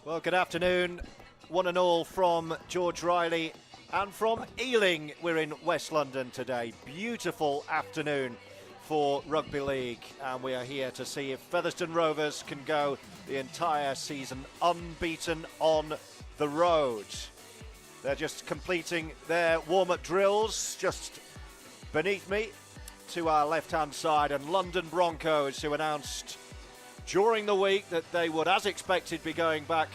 Well, good afternoon, one and all from George Riley and from Ealing. We're in West London today. Beautiful afternoon for Rugby League, and we are here to see if Featherstone Rovers can go the entire season unbeaten on the road. They're just completing their warm-up drills just beneath me to our left-hand side, and London Broncos, who announced during the week that they would, as expected, be going back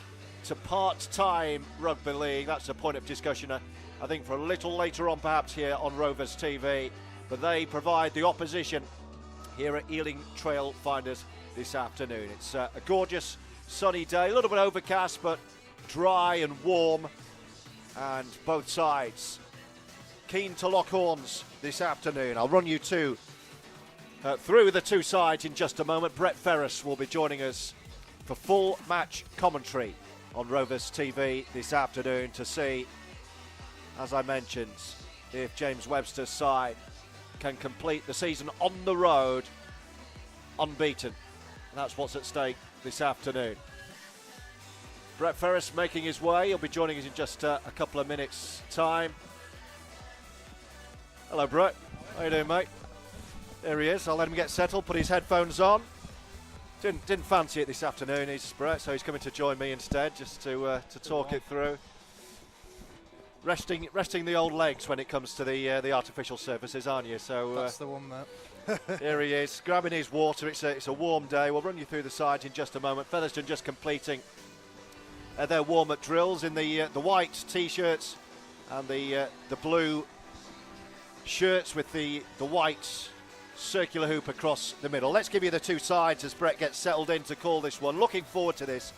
to part-time rugby league. That's a point of discussion, I think, for a little later on perhaps here on Rovers TV. But they provide the opposition here at Ealing Trail Finders this afternoon. It's a gorgeous sunny day, a little bit overcast but dry and warm, and both sides keen to lock horns this afternoon. I'll run you through the two sides in just a moment. Brett Ferris will be joining us for full match commentary on Rovers TV this afternoon to see, as I mentioned, if James Webster's side can complete the season on the road unbeaten. And that's what's at stake this afternoon. Brett Ferris making his way. He'll be joining us in just a couple of minutes' time. Hello, Brett. How you doing, mate? There he is. I'll let him get settled, put his headphones on. Didn't fancy it this afternoon, he's Brett, so he's coming to join me instead, just to talk it through. Resting the old legs when it comes to the artificial surfaces, aren't you? So that's the one, mate. Here he is, grabbing his water. It's a warm day. We'll run you through the sides in just a moment. Featherstone just completing their warm-up drills in the white t-shirts and the blue shirts with the white circular hoop across the middle. Let's give you the two sides as Brett gets settled in to call this one. Looking forward to this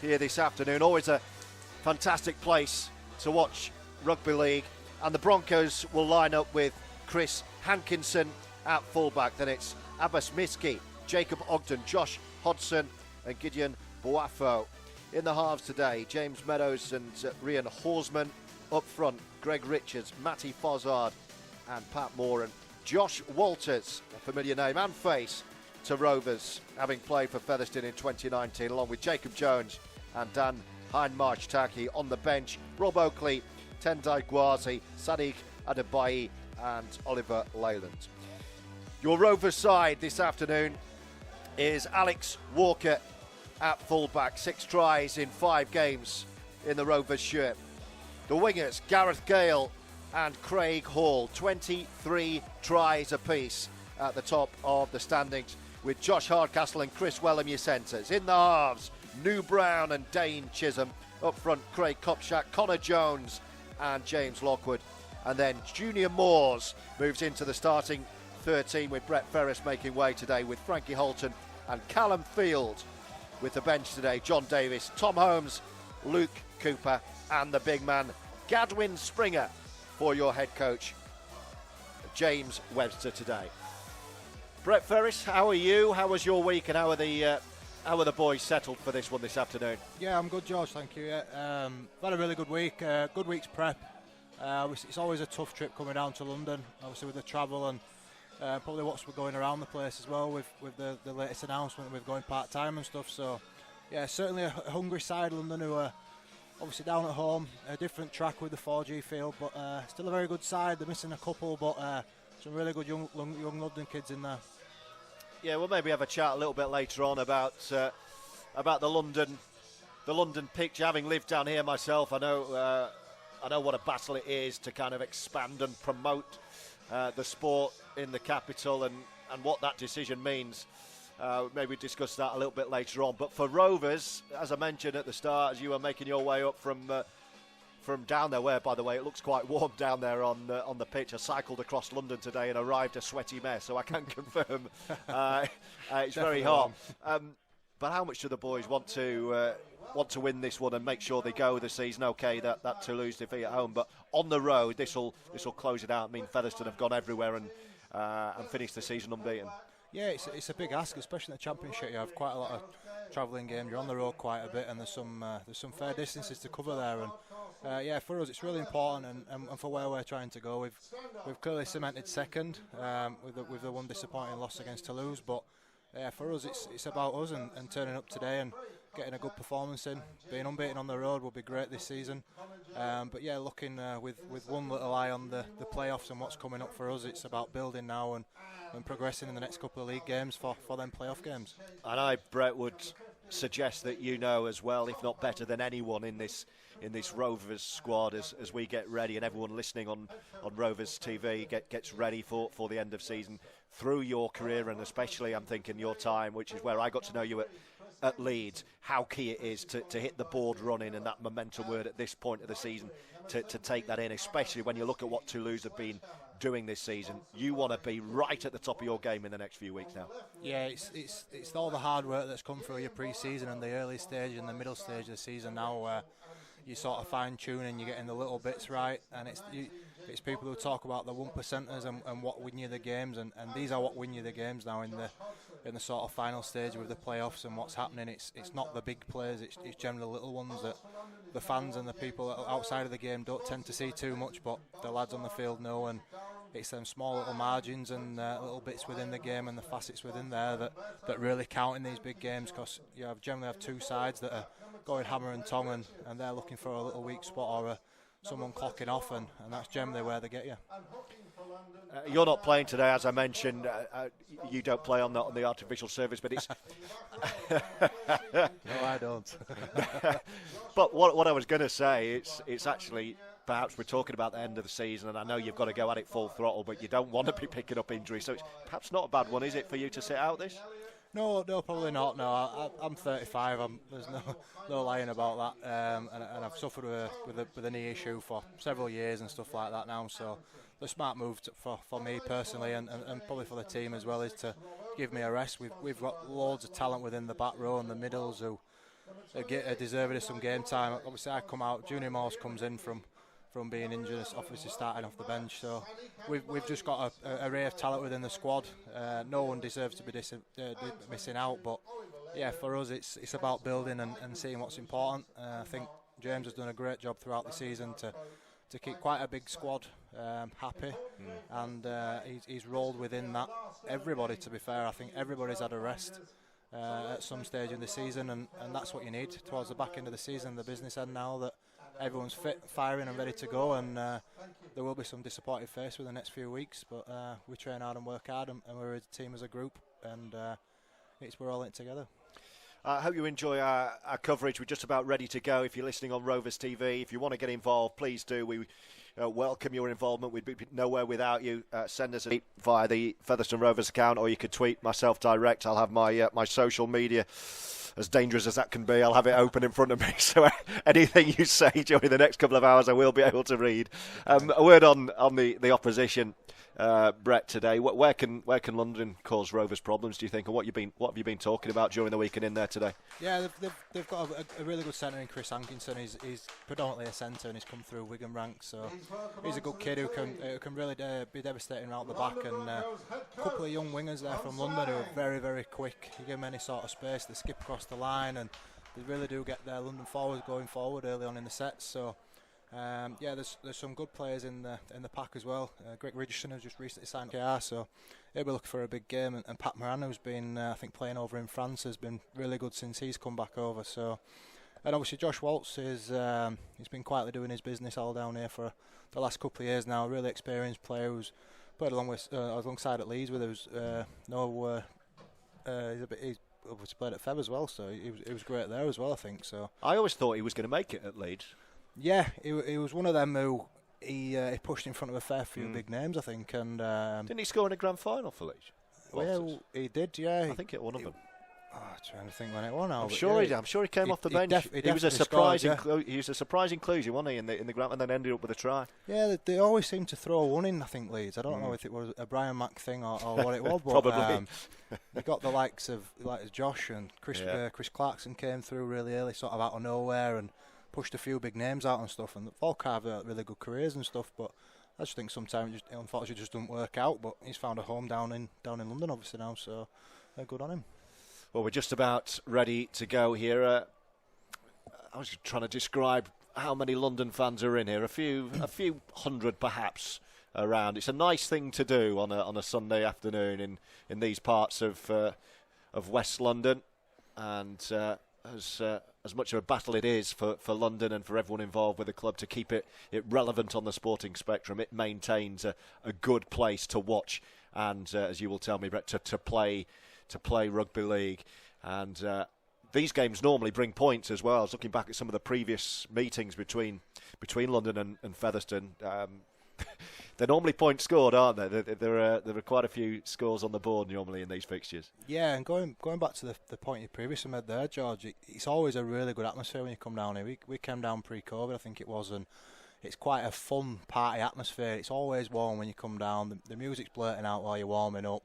here this afternoon. Always a fantastic place to watch rugby league. And the Broncos will line up with Chris Hankinson at fullback. Then it's Abbas Miski, Jacob Ogden, Josh Hodson and Gideon Boafo. In the halves today, James Meadows and Rian Horsman. Up front, Greg Richards, Matty Fozzard and Pat Moore, and Josh Walters, a familiar name and face to Rovers, having played for Featherstone in 2019, along with Jacob Jones and Dan Hindmarch-Taki on the bench. Rob Oakley, Tendai Gwazi, Sadiq Adebayi and Oliver Leyland. Your Rovers side this afternoon is Alex Walker at fullback. 6 tries in 5 games in the Rovers shirt. The wingers, Gareth Gale and Craig Hall, 23 tries apiece at the top of the standings, with Josh Hardcastle and Chris Wellham your centres. In the halves, New Brown and Dane Chisholm. Up front, Craig Kopchak, Connor Jones and James Lockwood. And then Junior Moores moves into the starting 13, with Brett Ferris making way today with Frankie Holton and Callum Field. With the bench today, John Davis, Tom Holmes, Luke Cooper and the big man Gadwin Springer for your head coach, James Webster today. Brett Ferris, how are you? How was your week, and how are the boys settled for this one this afternoon? Yeah, I'm good, George. Thank you. Yeah, had a really good week. Good week's prep. It's always a tough trip coming down to London, obviously with the travel and probably what's going around the place as well with the latest announcement with going part time and stuff. So yeah, certainly a hungry side, London, who are obviously down at home, a different track with the 4G field, but still a very good side. They're missing a couple, but some really good young London kids in there. Yeah, we'll maybe have a chat a little bit later on about the London pitch. Having lived down here myself, I know what a battle it is to kind of expand and promote the sport in the capital, and what that decision means. Maybe discuss that a little bit later on. But for Rovers, as I mentioned at the start, as you were making your way up from down there, where, by the way, it looks quite warm down there on the pitch. I cycled across London today and arrived a sweaty mess, so I can confirm it's very hot. But how much do the boys want to win this one and make sure they go the season? Okay, that Toulouse defeat at home, but on the road, this will close it out. I mean, Featherstone have gone everywhere and finished the season unbeaten. Yeah, it's a big ask, especially in the Championship. You have quite a lot of travelling games. You're on the road quite a bit, and there's some fair distances to cover there. And yeah, for us, it's really important, and for where we're trying to go, we've clearly cemented second with the one disappointing loss against Toulouse. But yeah, for us, it's about us and turning up today and getting a good performance in. Being unbeaten on the road will be great this season. But yeah, looking with one little eye on the playoffs and what's coming up for us, it's about building now and progressing in the next couple of league games for them playoff games. And I, Brett, would suggest that you know as well, if not better than anyone in this Rovers squad, as we get ready, and everyone listening on Rovers TV gets ready for the end of season, through your career, and especially I'm thinking your time, which is where I got to know you at Leeds, how key it is to hit the board running and that momentum word at this point of the season, to take that in, especially when you look at what Toulouse have been doing this season. You want to be right at the top of your game in the next few weeks now. Yeah, it's all the hard work that's come through your pre-season and the early stage and the middle stage of the season now, where you sort of fine-tuning, you're getting the little bits right, and it's people who talk about the 1%ers and what win you the games, and these are what win you the games now in the sort of final stage with the playoffs and what's happening. It's not the big players, it's generally the little ones that the fans and the people outside of the game don't tend to see too much, but the lads on the field know, and it's them small little margins and little bits within the game and the facets within there that really count in these big games, because you generally have two sides that are going hammer and tong, and they're looking for a little weak spot or someone clocking off, and that's generally where they get you. You're not playing today, as I mentioned. You don't play on the artificial surface, but it's... No, I don't. But what I was going to say, it's actually, perhaps we're talking about the end of the season, and I know you've got to go at it full throttle, but you don't want to be picking up injuries, so it's perhaps not a bad one, is it, for you to sit out this? No, probably not. No, I'm 35. There's no lying about that. And I've suffered with a knee issue for several years and stuff like that now. So the smart move for me personally, and probably for the team as well, is to give me a rest. We've got loads of talent within the back row and the middles who are deserving of some game time. Obviously, I come out. Junior Morse comes in from being injured, obviously starting off the bench. So we've just got an array of talent within the squad. No one deserves to be missing out. But yeah, for us, it's about building and seeing what's important. I think James has done a great job throughout the season to keep quite a big squad happy, and he's rolled within that. Everybody, to be fair, I think everybody's had a rest at some stage in the season, and that's what you need towards the back end of the season, the business end now, that everyone's fit, firing and ready to go, and there will be some disappointed face with the next few weeks, but we train hard and work hard, and we're a team as a group, and we're all in it together. I hope you enjoy our coverage. We're just about ready to go. If you're listening on Rovers TV, if you want to get involved, please do. We welcome your involvement. We'd be nowhere without you. Send us a tweet via the Featherstone Rovers account, or you could tweet myself direct. I'll have my social media, as dangerous as that can be, I'll have it open in front of me. So anything you say during the next couple of hours, I will be able to read. A word on the opposition, Brett, today. Where can London cause Rovers problems, do you think? And what have you been talking about during the week and in there today? Yeah, they've got a really good centre in Chris Hankinson. He's predominantly a centre, and he's come through Wigan ranks. So he's a good kid who can really be devastating out the back. And a couple of young wingers there from London who are very, very quick. You give them any sort of space, they skip across the line, and they really do get their London forwards going forward early on in the sets. So there's some good players in the pack as well. Greg Richardson has just recently signed KR, so he'll be looking for a big game. And Pat Moran, who's been I think playing over in France, has been really good since he's come back over. So, and obviously Josh Waltz he's been quietly doing his business all down here for the last couple of years now. A really experienced player who's played alongside at Leeds with us. He's obviously played at Fev as well, so he was great there as well, I think. So I always thought he was going to make it at Leeds. Yeah, he was one of them who he pushed in front of a fair few big names, I think. And didn't he score in a grand final for Leeds? Well, he did, yeah. I think it won of them. I'm trying to think when it won. I'm sure he came off the bench. He was a surprising inclusion, wasn't he, in the ground, and then ended up with a try. Yeah, they always seem to throw one in, I think, Leeds. I don't know if it was a Brian Mack thing or what it was, but probably. They got the likes of Josh and Chris Clarkson came through really early, sort of out of nowhere, and pushed a few big names out and stuff, and they've all carved out really good careers and stuff, but I just think sometimes it unfortunately just doesn't work out. But he's found a home down in London obviously now, so good on him. Well, we're just about ready to go here. I was trying to describe how many London fans are in here. A few hundred perhaps around. It's a nice thing to do on a Sunday afternoon in these parts of West London, and as much of a battle it is for London and for everyone involved with the club to keep it relevant on the sporting spectrum, it maintains a good place to watch and, as you will tell me, Brett, to play rugby league. And these games normally bring points as well. I was looking back at some of the previous meetings between London and Featherstone. They're normally points scored, aren't they? There are quite a few scores on the board normally in these fixtures. Yeah, and going back to the point you previously made there, George, it's always a really good atmosphere when you come down here. We came down pre-COVID, I think it was, and it's quite a fun party atmosphere. It's always warm when you come down. The music's blurting out while you're warming up.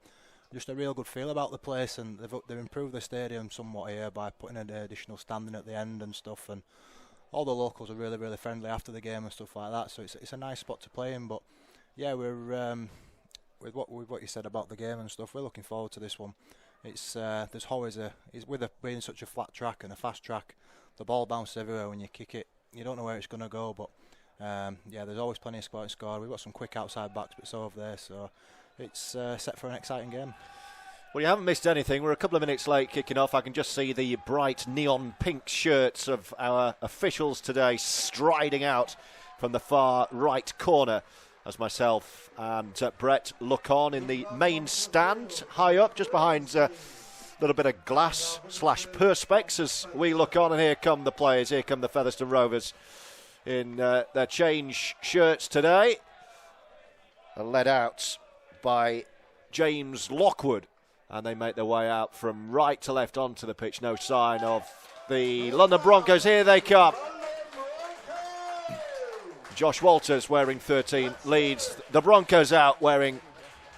Just a real good feel about the place, and they've improved the stadium somewhat here by putting an additional standing at the end and stuff, and all the locals are really, really friendly after the game and stuff like that, so it's a nice spot to play in. But yeah, we're with what you said about the game and stuff, we're looking forward to this one. It's there's always with it being such a flat track and a fast track, the ball bounces everywhere when you kick it. You don't know where it's going to go, but yeah, there's always plenty of score. We've got some quick outside backs, but so have they, so it's set for an exciting game. Well, you haven't missed anything. We're a couple of minutes late kicking off. I can just see the bright neon pink shirts of our officials today striding out from the far right corner as myself and Brett look on in the main stand, high up, just behind a little bit of glass / perspex as we look on. And here come the players. Here come the Featherstone Rovers in their change shirts today, led out by James Lockwood. And they make their way out from right to left onto the pitch. No sign of the London Broncos. Here they come. Josh Walters wearing 13 leads the Broncos out wearing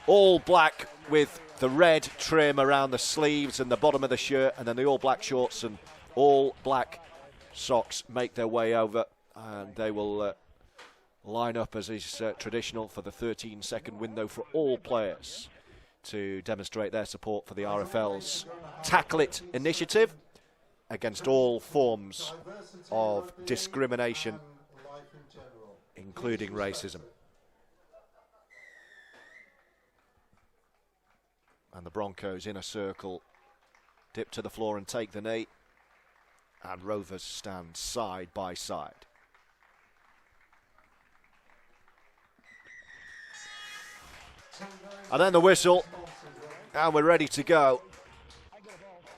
all black with the red trim around the sleeves and the bottom of the shirt. And then the all black shorts and all black socks make their way over. And they will line up as is traditional for the 13-second window for all players to demonstrate their support for the RFL's Tackle It initiative against all forms of discrimination, including racism. And the Broncos in a circle, dip to the floor and take the knee, and Rovers stand side by side. And then the whistle, and we're ready to go.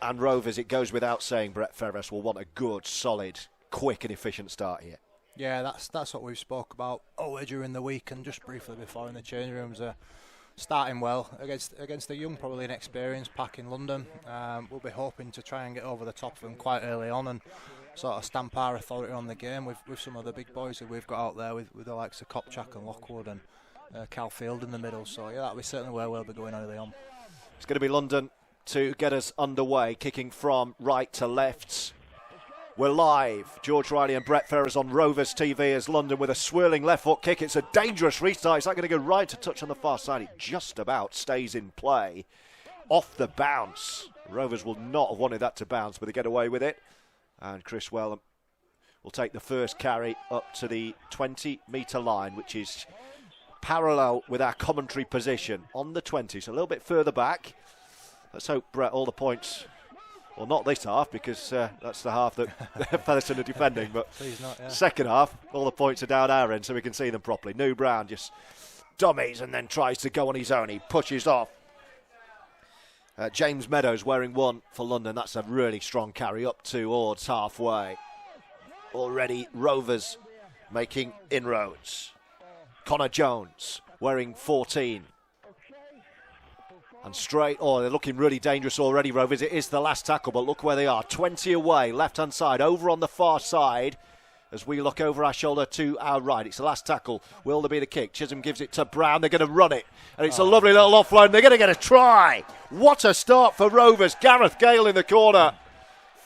And Rovers, it goes without saying, Brett Ferris will want a good, solid, quick and efficient start here. Yeah, that's what we've spoke about during the week and just briefly before in the change rooms. Starting well against a young, probably inexperienced pack in London. We'll be hoping to try and get over the top of them quite early on and sort of stamp our authority on the game with some of the big boys that we've got out there with the likes of Kopchak and Lockwood and Cal Field in the middle. So yeah, that'll be certainly where we'll be going early on. It's going to be London to get us underway, kicking from right to left. We're live. George Riley and Brett Ferris on Rovers TV as London with a swirling left foot kick. It's a dangerous restart. It's not going to go right to touch on the far side. It just about stays in play. Off the bounce. Rovers will not have wanted that to bounce, but they get away with it. And Chris Wellham will take the first carry up to the 20-metre line, which is parallel with our commentary position on the 20. So a little bit further back. Let's hope, Brett, all the points... Well, not this half, because that's the half that Featherstone are defending. But please not, yeah. Second half, all the points are down our end, so we can see them properly. New Brown just dummies and then tries to go on his own. He pushes off. James Meadows wearing one for London. That's a really strong carry up towards halfway. Already Rovers making inroads. Connor Jones wearing 14. And straight, they're looking really dangerous already, Rovers. It is the last tackle, but look where they are. 20 away, left-hand side, over on the far side. As we look over our shoulder to our right. It's the last tackle. Will there be the kick? Chisholm gives it to Brown. They're going to run it. And it's a lovely little offload. And they're going to get a try. What a start for Rovers. Gareth Gale in the corner.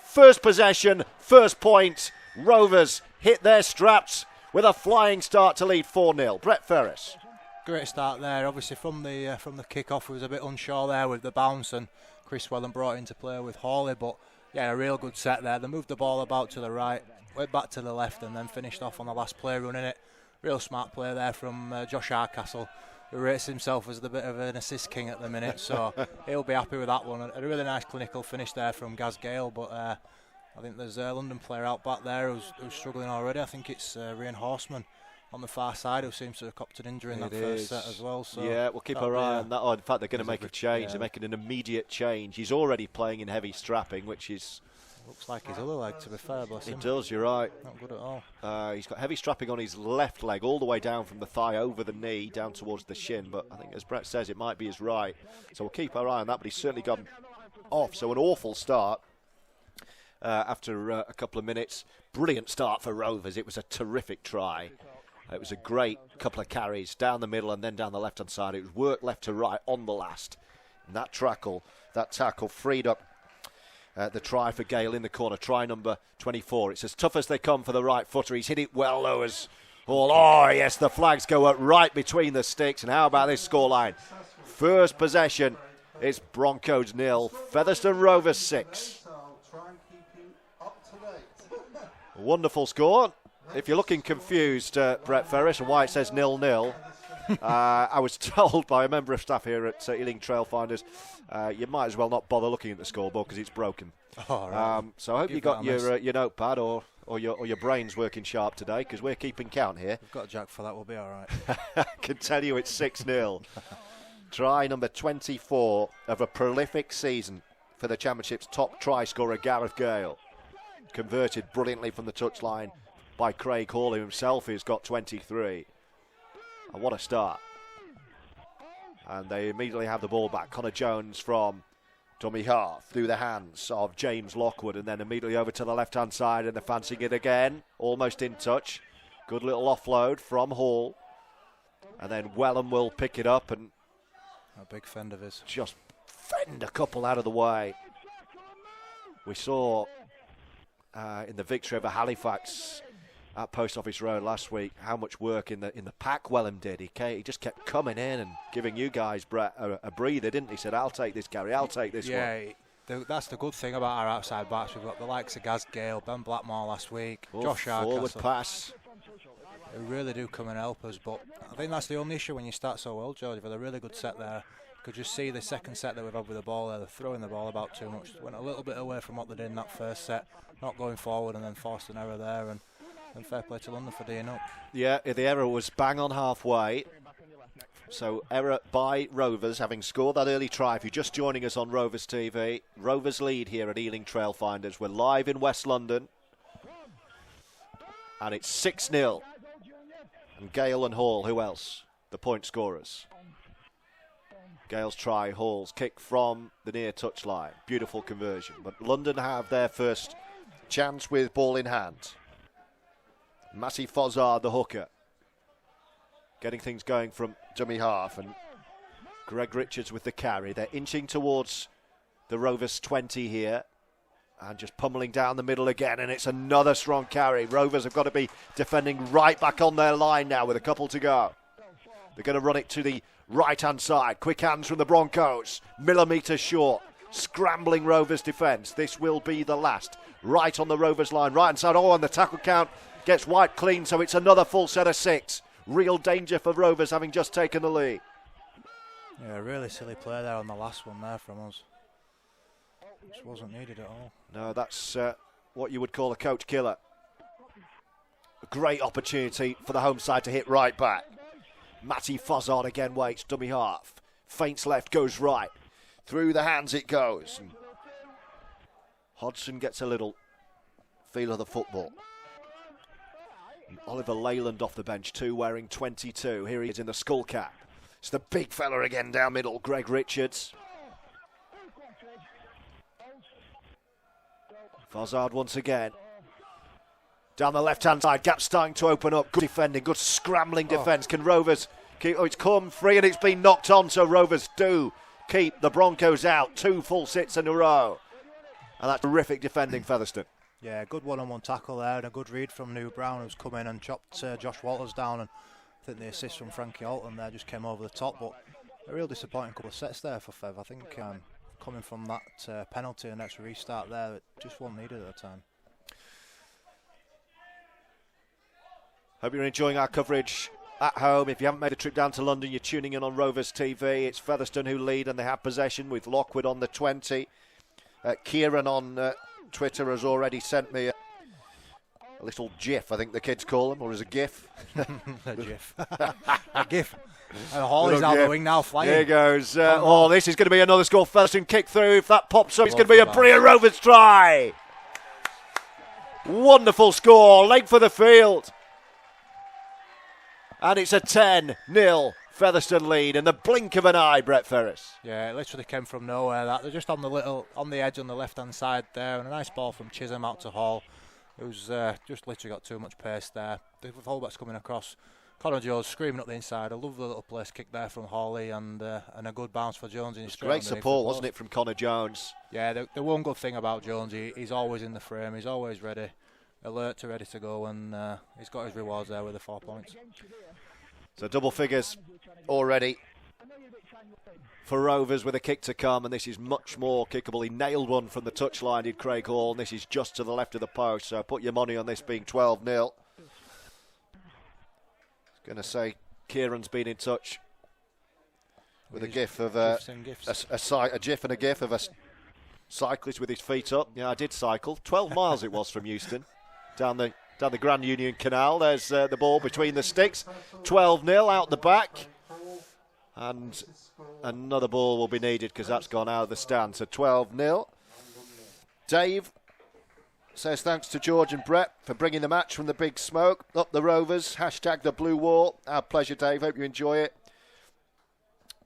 First possession, first point. Rovers hit their straps with a flying start to lead 4-0. Brett Ferris. Great start there. Obviously from the kick-off, we was a bit unsure there with the bounce, and Chris Wellham brought into play with Hawley. But yeah, a real good set there. They moved the ball about to the right, went back to the left, and then finished off on the last play running it. Real smart play there from Josh Hardcastle, who rates himself as the bit of an assist king at the minute. So he'll be happy with that one. A really nice clinical finish there from Gaz Gale. But I think there's a London player out back there who's struggling already. I think it's Ryan Horseman on the far side who seems to have copped an injury in that first set as well. So yeah, we'll keep our eye on that. Oh, in fact, they're going to make a change. They're making an immediate change. He's already playing in heavy strapping, which is... Looks like his other leg, to be fair, bless him. It does, you're right. Not good at all. He's got heavy strapping on his left leg, all the way down from the thigh, over the knee, down towards the shin. But I think, as Brett says, it might be his right. So we'll keep our eye on that, but he's certainly gone off. So an awful start after a couple of minutes. Brilliant start for Rovers. It was a terrific try. It was a great couple of carries down the middle and then down the left-hand side. It was work left to right on the last. And that tackle freed up the try for Gale in the corner. Try number 24. It's as tough as they come for the right footer. He's hit it well, though, as Hall. Oh, yes, the flags go up right between the sticks. And how about this scoreline? First possession, it's Broncos 0, Featherstone Rovers 6. Wonderful score. If you're looking confused, Brett Ferris, and why it says 0-0, I was told by a member of staff here at Ealing Trailfinders, you might as well not bother looking at the scoreboard because it's broken. Oh, right. So I hope you got your notepad or your brains working sharp today, because we're keeping count here. We've got Jack for that, we'll be all right. I can tell you it's 6-0. Try number 24 of a prolific season for the Championship's top try scorer, Gareth Gale. Converted brilliantly from the touchline by Craig Hall himself, who's got 23. And what a start. And they immediately have the ball back. Connor Jones from dummy half through the hands of James Lockwood, and then immediately over to the left-hand side, and they're fancying it again. Almost in touch. Good little offload from Hall. And then Wellham will pick it up and... A big fend of his. Just fend a couple out of the way. We saw in the victory over Halifax at Post Office Road last week how much work in the pack Wellham did. He just kept coming in and giving you guys, Brett, a breather, didn't he? He said, I'll take this, Gary, I'll take this one. Yeah, that's the good thing about our outside backs. We've got the likes of Gaz Gale, Ben Blackmore last week, Josh Hardcastle. Forward pass. They really do come and help us, but I think that's the only issue when you start so well, George. We've had a really good set there. You could just see the second set that we've had with the ball there. They're throwing the ball about too much. Went a little bit away from what they did in that first set, not going forward, and then forced an error there. And fair play to London for D'ing up. Yeah, the error was bang on halfway. So error by Rovers, having scored that early try. If you're just joining us on Rovers TV, Rovers lead here at Ealing Trailfinders. We're live in West London. And it's 6-0. And Gale and Hall, who else? The point scorers. Gale's try, Hall's kick from the near touchline. Beautiful conversion. But London have their first chance with ball in hand. Matty Fozzard, the hooker, getting things going from dummy half, and Greg Richards with the carry. They're inching towards the Rovers 20 here, and just pummeling down the middle again, and it's another strong carry. Rovers have got to be defending right back on their line now with a couple to go. They're going to run it to the right-hand side. Quick hands from the Broncos. Millimetres short. Scrambling Rovers defence. This will be the last. Right on the Rovers line. Right-hand side. Oh, and the tackle count gets wiped clean, so it's another full set of 6. Real danger for Rovers, having just taken the lead. Yeah, really silly play there on the last one there from us. Just wasn't needed at all. No, that's what you would call a coach killer. A great opportunity for the home side to hit right back. Matty Fozzard again waits, dummy half. Feints left, goes right. Through the hands it goes. And Hodgson gets a little feel of the football. And Oliver Leyland off the bench too, wearing 22. Here he is in the skull cap. It's the big fella again down middle, Greg Richards. Fozzard once again. Down the left-hand side, gap starting to open up. Good defending, good scrambling defence. Can Rovers keep... Oh, it's come free and it's been knocked on, so Rovers do keep the Broncos out. 2 full sits in a row. And that's terrific defending, Featherstone. Yeah, good one-on-one tackle there, and a good read from New Brown, who's come in and chopped Josh Walters down. And I think the assist from Frankie Alton there just came over the top. But a real disappointing couple of sets there for Fev. I think coming from that penalty and next restart there, it just wasn't needed at the time. Hope you're enjoying our coverage at home. If you haven't made a trip down to London, you're tuning in on Rovers TV. It's Featherstone who lead, and they have possession with Lockwood on the 20. Kieran on Twitter has already sent me a little GIF, I think the kids call them, or is it a GIF? A GIF. A GIF. And Hawley's out the wing now, flying. Here goes. This is going to be another score. Featherstone kick through. If that pops up, it's going to be a Bria Rovers try. Wonderful score. Late for the field. And it's a 10-0 Featherstone lead in the blink of an eye, Brett Ferris. Yeah, it literally came from nowhere. They're just on the edge on the left-hand side there, and a nice ball from Chisholm out to Hall. It was just literally got too much pace there. The fullback's coming across. Connor Jones screaming up the inside. A lovely little place kick there from Hawley, and a good bounce for Jones. In his great support, wasn't it, from Connor Jones? Yeah, the one good thing about Jones, he's always in the frame. He's always ready, alert to ready to go, and he's got his rewards there with the 4 points. So double figures already for Rovers with a kick to come, and this is much more kickable. He nailed one from the touchline, did Craig Hall, and this is just to the left of the post, so put your money on this being 12-0. Going to say Kieran's been in touch with a gif of a gif and a gif of a cyclist with his feet up. Yeah, I did cycle. 12 miles it was from Euston down the Grand Union Canal. There's the ball between the sticks. 12-0 out the back. And another ball will be needed because that's gone out of the stand. So 12-0. Dave says thanks to George and Brett for bringing the match from the big smoke. Up the Rovers. Hashtag the Blue Wall. Our pleasure, Dave. Hope you enjoy it.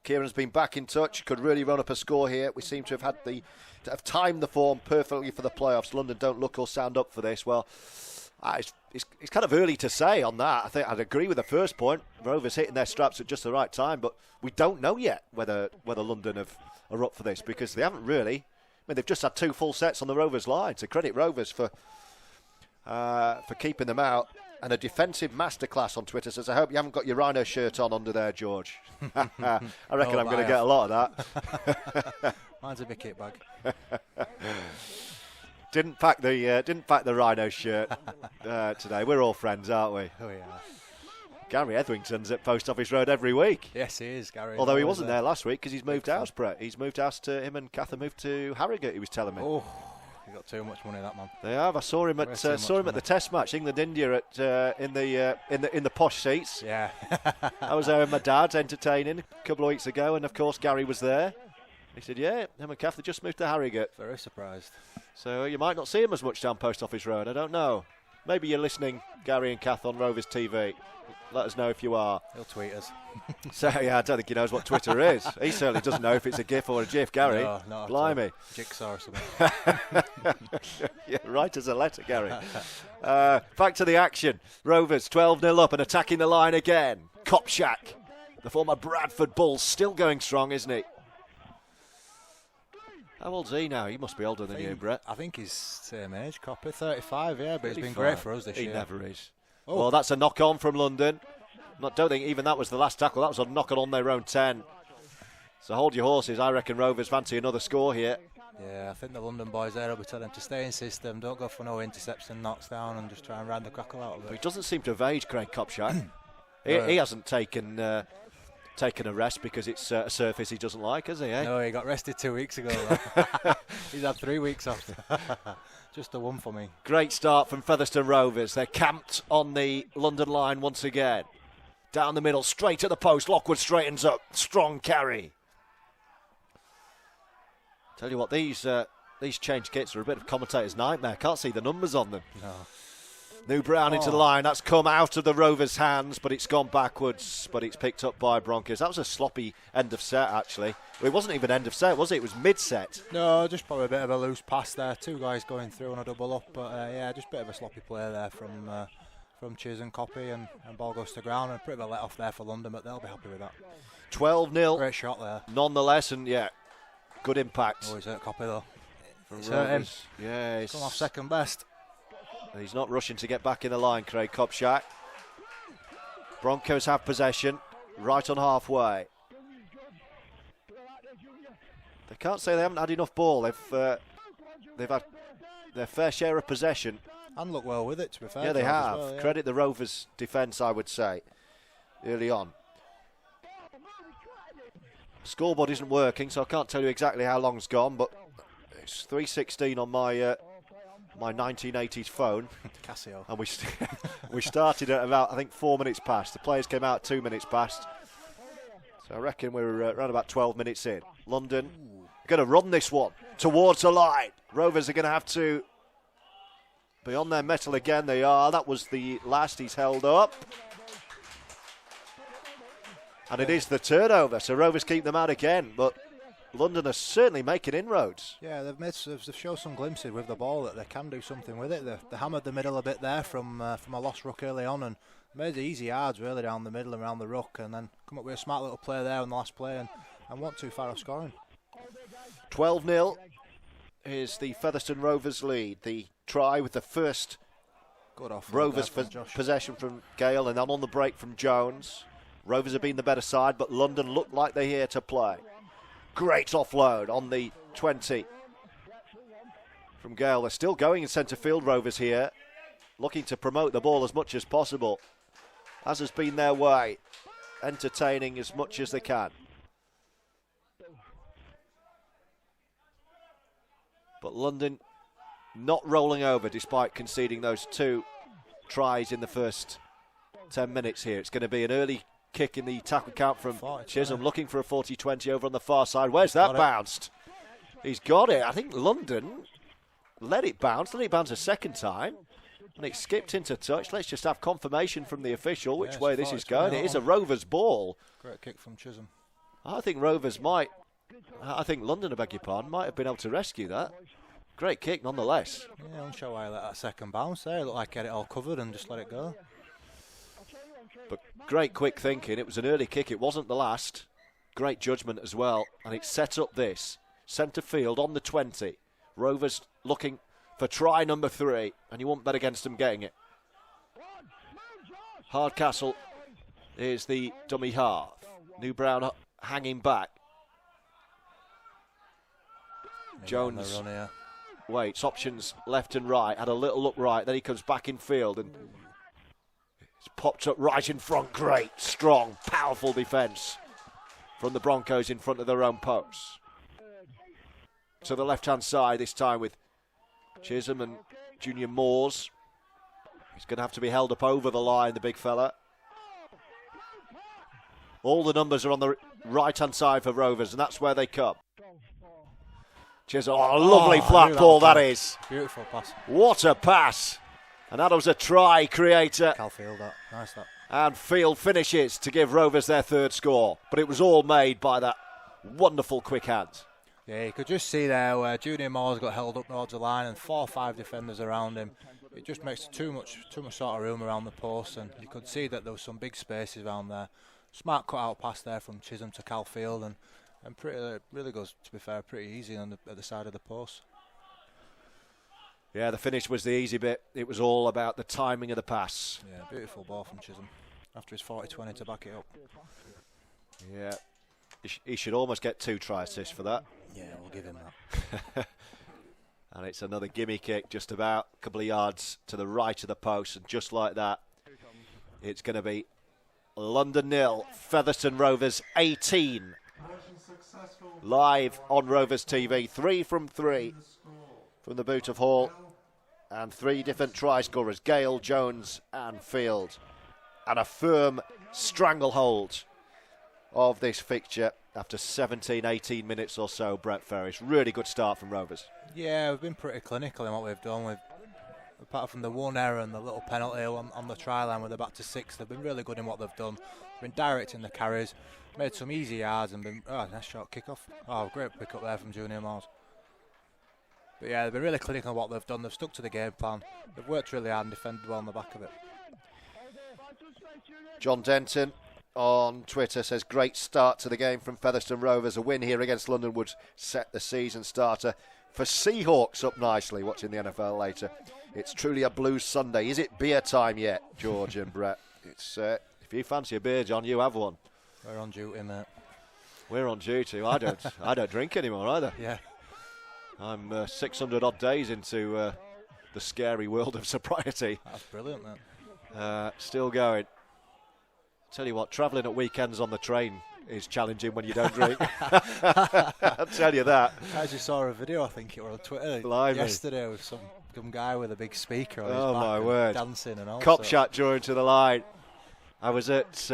Kieran's been back in touch. Could really run up a score here. We seem to have timed the form perfectly for the playoffs. London don't look or sound up for this. Well, it's kind of early to say on that. I think I'd agree with the first point. Rovers hitting their straps at just the right time, but we don't know yet whether London are up for this because they haven't really. I mean, they've just had 2 full sets on the Rovers line. So credit Rovers for keeping them out. And a defensive masterclass on Twitter says, I hope you haven't got your Rhino shirt on under there, George. I reckon I'm going to get a lot of that. Mine's a big kit bag. Didn't pack the Rhino shirt today. We're all friends, aren't we? Oh, yeah. Gary Etherington's at Post Office Road every week. Yes, he is, Gary. Although he wasn't there last week because he's moved house, Brett. He's moved house to him and Kath have moved to Harrogate, he was telling me. Oh, he got too much money, that man. They have. I saw him at the Test match, England-India in the posh seats. Yeah. I was there with my dad entertaining a couple of weeks ago, and of course Gary was there. He said, yeah, him and Kath have just moved to Harrogate. Very surprised. So you might not see him as much down Post Office Road, I don't know. Maybe you're listening, Gary and Kath, on Rovers TV. Let us know if you are. He'll tweet us. So, yeah, I don't think he knows what Twitter is. He certainly doesn't know if it's a GIF or a GIF, Gary. No, not Blimey. Jigsaw or something. Yeah, write us a letter, Gary. Back to the action. Rovers 12-0 up and attacking the line again. Kopczak, the former Bradford Bull, still going strong, isn't he? How old's he now? He must be older than you, Brett. I think he's same age, Copper, 35, yeah, but 35. He's been great for us this year. He never is. Oh. Well, that's a knock-on from London. Don't think even that was the last tackle. That was a knock-on on their own 10. So hold your horses. I reckon Rovers fancy another score here. Yeah, I think the London boys there will be telling them to stay in system, don't go for no interception, knocks down, and just try and round the crackle out of it. But he doesn't seem to have aged, Craig Kopczak. He hasn't taken a rest because it's a surface he doesn't like, has he? Eh? No, he got rested 2 weeks ago. He's had 3 weeks off. Just the one for me. Great start from Featherstone Rovers. They're camped on the London line once again. Down the middle, straight at the post. Lockwood straightens up. Strong carry. Tell you what, these change kits are a bit of commentator's nightmare. Can't see the numbers on them. No. New Brown into the line. That's come out of the Rovers' hands, but it's gone backwards. But it's picked up by Broncos. That was a sloppy end of set, actually. Well, it wasn't even end of set, was it? It was mid-set. No, just probably a bit of a loose pass there. 2 guys going through on a double up. But, yeah, just a bit of a sloppy play there from Chiz and Copy. And ball goes to ground. And a bit of a let-off there for London, but they'll be happy with that. 12-0. Great shot there. Nonetheless, and, yeah, good impact. Oh, he's hurt Copy, though. He's hurt him. Yeah, he's come off second best. He's not rushing to get back in the line, Craig Kopczak. Broncos have possession, right on halfway. They can't say they haven't had enough ball. They've had their fair share of possession. And look well with it, to be fair. Yeah, they have. Well, yeah. Credit the Rovers' defence, I would say, early on. Scoreboard isn't working, so I can't tell you exactly how long's gone, but it's 3:16 on my my 1980s phone. Casio. And we started at about, I think, 4 minutes past. The players came out 2 minutes past. So I reckon we're around about 12 minutes in. London going to run this one towards the line. Rovers are going to have to be on their mettle again. They are. That was the last he's held up. And it is the turnover. So Rovers keep them out again. But London are certainly making inroads. Yeah, they've shown some glimpses with the ball that they can do something with it. They hammered the middle a bit there from a lost ruck early on and made easy yards really down the middle and around the ruck, and then come up with a smart little play there on the last play and weren't too far off scoring. 12-0 is the Featherstone Rovers lead. The try with the first Good off Rovers possession from Gale, and then on the break from Jones. Rovers have been the better side, but London look like they're here to play. Great offload on the 20 from Gale. They're still going in centre field, Rovers here, looking to promote the ball as much as possible, as has been their way, entertaining as much as they can. But London not rolling over despite conceding those 2 tries in the first 10 minutes here. It's going to be an early kick in the tackle count from Chisholm, looking for a 40-20 over on the far side. Where's that bounced? He's got it. I think London let it bounce a second time, and it skipped into touch. Let's just have confirmation from the official which way this is going. It is a Rovers ball. Great kick from Chisholm. I think London, I beg your pardon, might have been able to rescue that. Great kick nonetheless. Yeah, I'm sure why I let that second bounce there. It looked like I had it all covered and just let it go. But great quick thinking. It was an early kick. It wasn't the last. Great judgment as well. And it set up this. Centre field on the 20. Rovers looking for try number 3. And you won't bet against them getting it. Hardcastle is the dummy half. New Brown hanging back. Jones waits, options left and right, had a little look right, then he comes back in field and it's popped up right in front. Great, strong, powerful defence from the Broncos in front of their own posts. To the left-hand side this time with Chisholm and Junior Moores. He's going to have to be held up over the line, the big fella. All the numbers are on the right-hand side for Rovers, and that's where they come. Chisholm, lovely flat ball that is. Beautiful pass. What a pass. And that was a try creator. Calfield, that. Nice that. And Field finishes to give Rovers their 3rd score. But it was all made by that wonderful quick hand. Yeah, you could just see there where Junior Moore's got held up towards the line and 4 or 5 defenders around him. It just makes too much sort of room around the post, and you could see that there was some big spaces around there. Smart cut-out pass there from Chisholm to Calfield, and really goes, to be fair, pretty easy at the side of the post. Yeah, the finish was the easy bit. It was all about the timing of the pass. Yeah, beautiful ball from Chisholm after his 40-20 to back it up. Yeah, he should almost get 2 try assists for that. Yeah, we'll give him that. And it's another gimme kick just about a couple of yards to the right of the post, and just like that, it's going to be London 0, Featherstone Rovers 18. Live on Rovers TV, 3 from 3 from the boot of Hall, and 3 different try scorers, Gale, Jones and Field. And a firm stranglehold of this fixture after 17, 18 minutes or so, Brett Ferris. Really good start from Rovers. Yeah, we've been pretty clinical in what we've done. Apart from the one error and the little penalty on the try line where they're back to 6, they've been really good in what they've done. They've been directing the carries, made some easy yards and been, nice short kick-off. Oh, great pick-up there from Junior Moores. But yeah, they've been really clinical in what they've done. They've stuck to the game plan. They've worked really hard and defended well on the back of it. John Denton on Twitter says, great start to the game from Featherstone Rovers. A win here against London would set the season starter for Seahawks up nicely. Watching the NFL later. It's truly a Blues Sunday. Is it beer time yet, George and Brett? It's if you fancy a beer, John, you have one. We're on duty, mate. We're on duty. I don't drink anymore either. Yeah. I'm 600 odd days into the scary world of sobriety. That's brilliant, mate. Still going. Tell you what, travelling at weekends on the train is challenging when you don't drink. I'll tell you that. I just saw a video, I think it was on Twitter Blimey. yesterday with some Some guy with a big speaker on his Oh back my and word! dancing and all. Cop shot drawing to the line. I was at.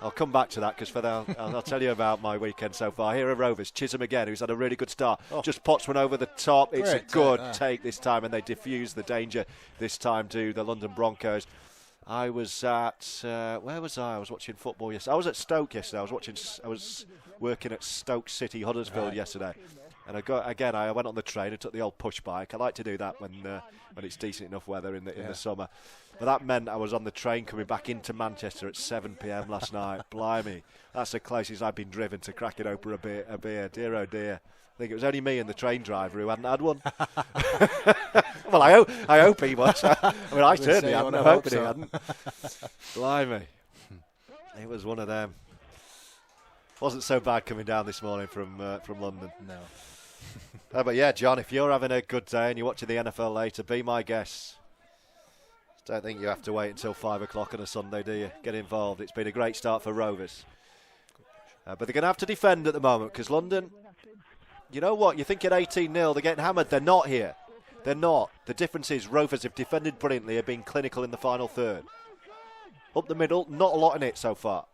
I'll come back to that because I'll tell you about my weekend so far. Here are Rovers. Chisholm again, who's had a really good start. Just pots one over the top. It's a good take this time, and they diffuse the danger this time to the London Broncos. I was at where was I? I was watching football yesterday. I was at Stoke yesterday. I was working at Stoke City, Huddersfield yesterday, and I went on the train and took the old push bike. I like to do that when it's decent enough weather in the summer. But that meant I was on the train coming back into Manchester at 7 p.m. last night. Blimey, that's the closest I've been driven to cracking open a beer. Dear oh dear. I think it was only me and the train driver who hadn't had one. Well, I hope he was. I mean, I certainly hadn't. I'm hoping he hadn't. Blimey, it was one of them. Wasn't so bad coming down this morning from London. No. But yeah, John, if you're having a good day and you're watching the NFL later, be my guest. Don't think you have to wait until 5 o'clock on a Sunday, do you? Get involved. It's been a great start for Rovers. But they're going to have to defend at the moment because London, you know what? You think at 18-0, they're getting hammered. They're not here. They're not. The difference is Rovers have defended brilliantly, have been clinical in the final third. Up the middle, not a lot in it so far.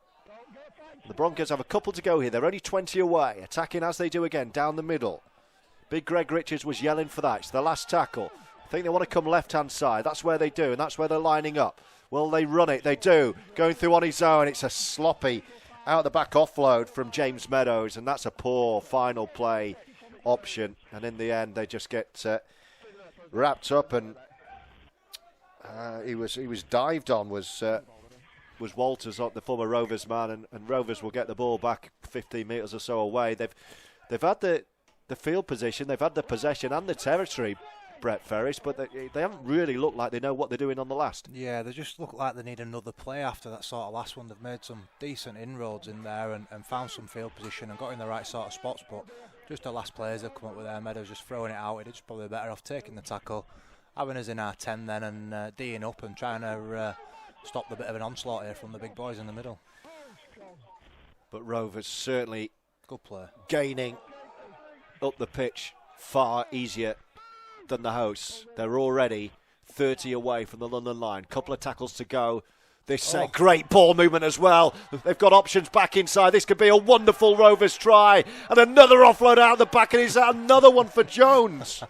The Broncos have a couple to go here. They're only 20 away, attacking as they do again, down the middle. Big Greg Richards was yelling for that. It's the last tackle. I think they want to come left-hand side. That's where they do, and that's where they're lining up. Will they run it? They do. Going through on his own. It's a sloppy out-the-back offload from James Meadows, and that's a poor final play option. And in the end, they just get wrapped up, and he was dived on, was Walters, the former Rovers man, and Rovers will get the ball back 15 metres or so away. They've had the field position, they've had the possession and the territory, Brett Ferris, but they haven't really looked like they know what they're doing on the last. Yeah, they just look like they need another play after that sort of last one. They've made some decent inroads in there and found some field position and got in the right sort of spots, but just the last players have come up with there. Meadows just throwing it out. It's probably better off taking the tackle, having us in our 10 then, and D'ing up and trying to stop the bit of an onslaught here from the big boys in the middle. But Rovers certainly good play, gaining up the pitch far easier than the hosts. They're already 30 away from the London line. Couple of tackles to go. This great ball movement as well. They've got options back inside. This could be a wonderful Rovers try. And another offload out the back, and is that another one for Jones?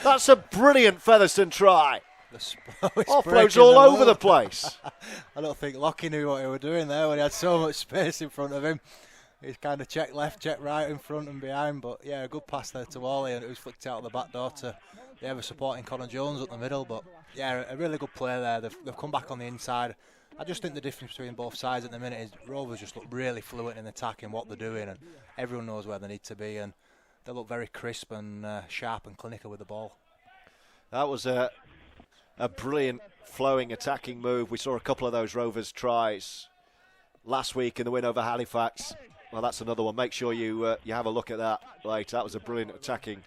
That's a brilliant Featherstone try. Offloads all over the place. I don't think Lockie knew what he was doing there when he had so much space in front of him. He's kind of checked left, checked right, in front and behind. But yeah, a good pass there to Wally, and it was flicked out of the back door to the ever supporting Connor Jones up the middle. But yeah, a really good play there. They've come back on the inside. I just think the difference between both sides at the minute is Rovers just look really fluent in attack in what they're doing, and everyone knows where they need to be, and they look very crisp and sharp and clinical with the ball. That was a brilliant flowing attacking move. We saw a couple of those Rovers tries last week in the win over Halifax. Well, that's another one. Make sure you have a look at that later. That was a brilliant attacking.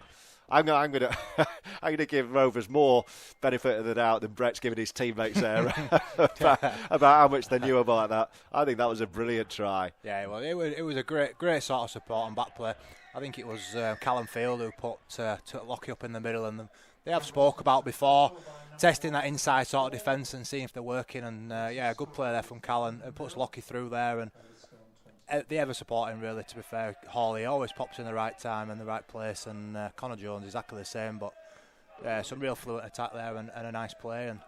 I'm going to give Rovers more benefit of the doubt than Brett's giving his teammates there about how much they knew about that. I think that was a brilliant try. Yeah, well, it was a great sort of support and back play. I think it was Callum Field who put Lockie up in the middle, and they have spoke about before testing that inside sort of defence and seeing if they're working. And yeah, a good play there from Callum. It puts Lockie through there, and the ever supporting, really, to be fair. Hawley always pops in the right time and the right place, and Connor Jones exactly the same. But yeah, some real fluent attack there and a nice play. And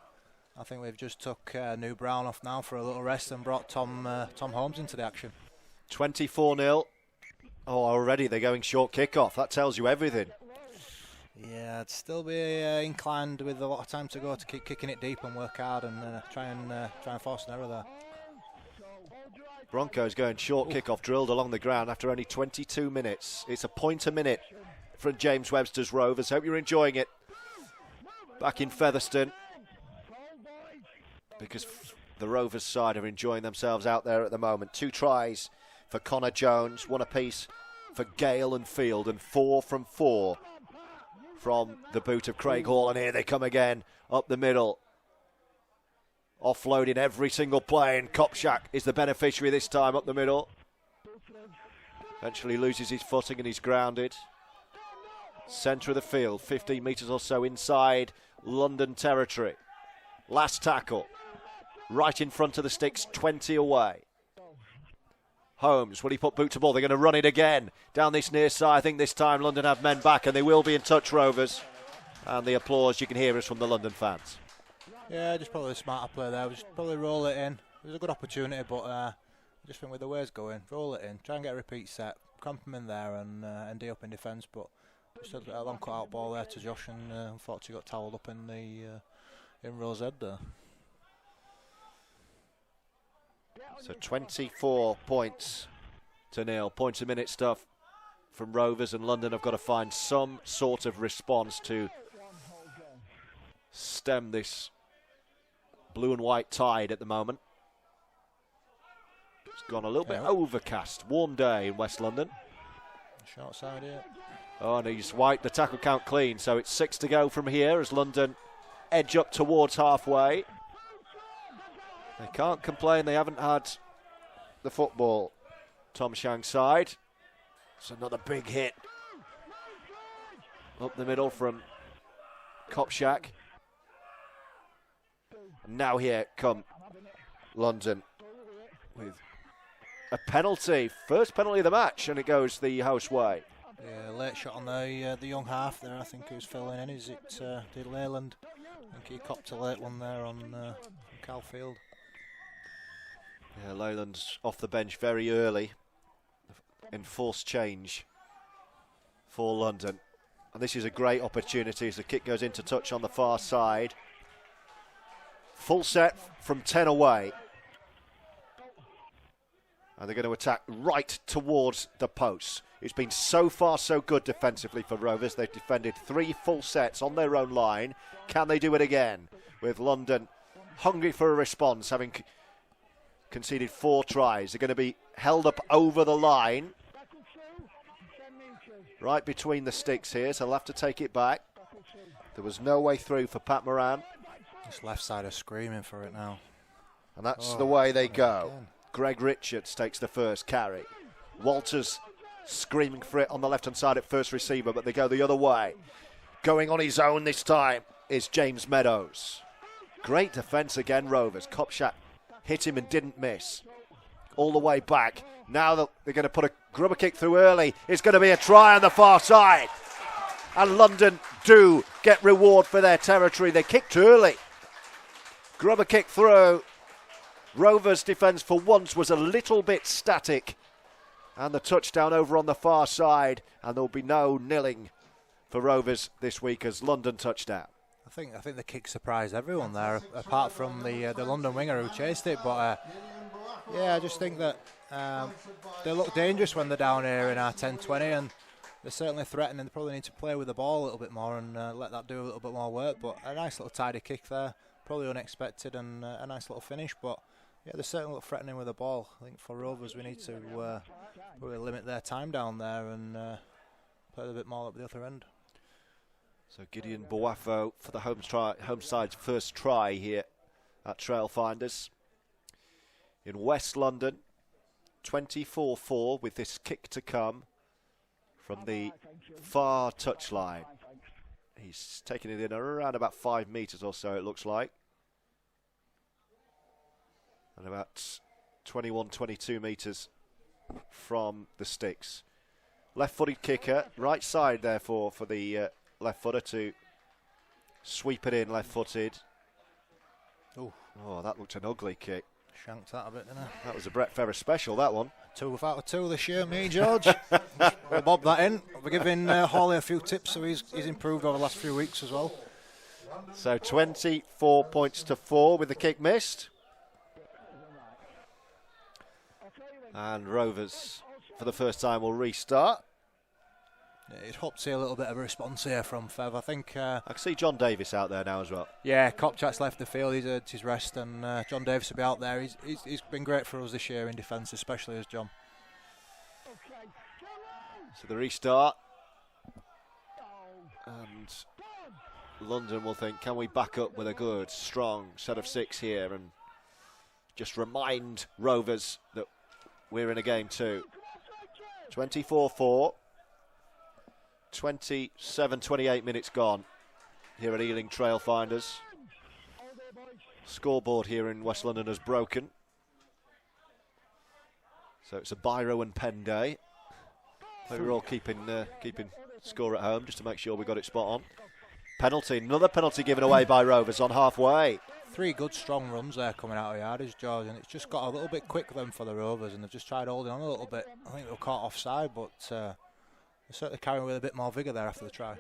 I think we've just took New Brown off now for a little rest and brought Tom Holmes into the action. 24-0. Oh, already they're going short kick-off. That tells you everything. Yeah, I'd still be inclined with a lot of time to go to keep kicking it deep and work hard and try and force an error there. Broncos going short kick-off, drilled along the ground after only 22 minutes. It's a point a minute from James Webster's Rovers. Hope you're enjoying it back in Featherstone, because the Rovers side are enjoying themselves out there at the moment. 2 tries for Connor Jones, 1 apiece for Gale and Field, and 4 from 4 from the boot of Craig Hall. And here they come again up the middle, offloading every single play, and Kopchak is the beneficiary this time up the middle. Eventually loses his footing and he's grounded. Centre of the field, 15 metres or so inside London territory. Last tackle. Right in front of the sticks, 20 away. Holmes, will he put boot to ball? They're going to run it again down this near side. I think this time London have men back and they will be in touch, Rovers. And the applause you can hear is from the London fans. Yeah, just probably a smarter play there. Just probably roll it in. It was a good opportunity, but I just think with the way it's going, roll it in, try and get a repeat set, cramp him in there and D up in defence. But just a long cut out ball there to Josh, and unfortunately got towelled up in the Rose head there. So 24 points to nil. Points a minute stuff from Rovers, and London have got to find some sort of response to stem this blue and white tide at the moment. It's gone a little bit overcast. Warm day in West London. Short side here. Oh, and he's wiped the tackle count clean. So it's 6 to go from here as London edge up towards halfway. They can't complain. They haven't had the football. Tom Shang's side. It's another big hit up the middle from Kopchak. And now here come London with a penalty. First penalty of the match, and it goes the house way. Yeah, late shot on the young half there. I think who's filling in. Is it did Leyland? I think he copped a late one there on Calfield. Yeah, Leyland's off the bench very early. Enforced change for London. And this is a great opportunity as the kick goes into touch on the far side. Full set from 10 away. And they're going to attack right towards the posts. It's been so far so good defensively for Rovers. They've defended 3 full sets on their own line. Can they do it again? With London hungry for a response, having conceded 4 tries. They're going to be held up over the line. Right between the sticks here, so they'll have to take it back. There was no way through for Pat Moran. This left side is screaming for it now. And that's the way they go. Again. Greg Richards takes the first carry. Walters screaming for it on the left-hand side at first receiver, but they go the other way. Going on his own this time is James Meadows. Great defence again, Rovers. Kopchak hit him and didn't miss. All the way back. Now they're going to put a grubber kick through early. It's going to be a try on the far side. And London do get reward for their territory. They kicked early. Grubber kick through. Rovers' defence for once was a little bit static. And the touchdown over on the far side. And there'll be no nilling for Rovers this week as London touchdown. I think the kick surprised everyone there, apart from the London winger who chased it. But yeah, I just think that they look dangerous when they're down here in our 10-20, and they're certainly threatening. They probably need to play with the ball a little bit more and let that do a little bit more work. But a nice little tidy kick there, probably unexpected, and a nice little finish. But yeah, they certainly look threatening with the ball. I think for Rovers, we need to probably limit their time down there and play a bit more at the other end. So Gideon Boafo for the home side's first try here at Trailfinders. In West London, 24-4 with this kick to come from the far touchline. He's taken it in around about 5 metres or so, it looks like. And about 21, 22 metres from the sticks. Left-footed kicker, right side therefore for the left footer to sweep it in left-footed. Oh, that looked an ugly kick. Shanked that a bit, didn't I? That was a Brett Ferris special, that one. 2 without a 2 this year, me, George. We'll bob that in. We're giving Hawley a few tips, so he's improved over the last few weeks as well. So 24 points to 4 with the kick missed. And Rovers, for the first time, will restart. Yeah, you'd hope to see a little bit of a response here from Fev. I think I can see John Davis out there now as well. Yeah, Kopchak's left the field. He's had his rest, and John Davis will be out there. He's been great for us this year in defence, especially as John. So the restart, and London will think, can we back up with a good, strong set of 6 here and just remind Rovers that we're in a game too. 24-4. 27, 28 minutes gone. here at Ealing Trailfinders. Scoreboard here in West London has broken. So it's a biro and pen day. Maybe we're all keeping score at home just to make sure we got it spot on. Penalty, another penalty given away by Rovers on halfway. 3 good strong runs there coming out of yardage, George, and it's just got a little bit quick then for the Rovers, and they've just tried holding on a little bit. I think they were caught offside, but they're certainly carrying with a bit more vigour there after the try.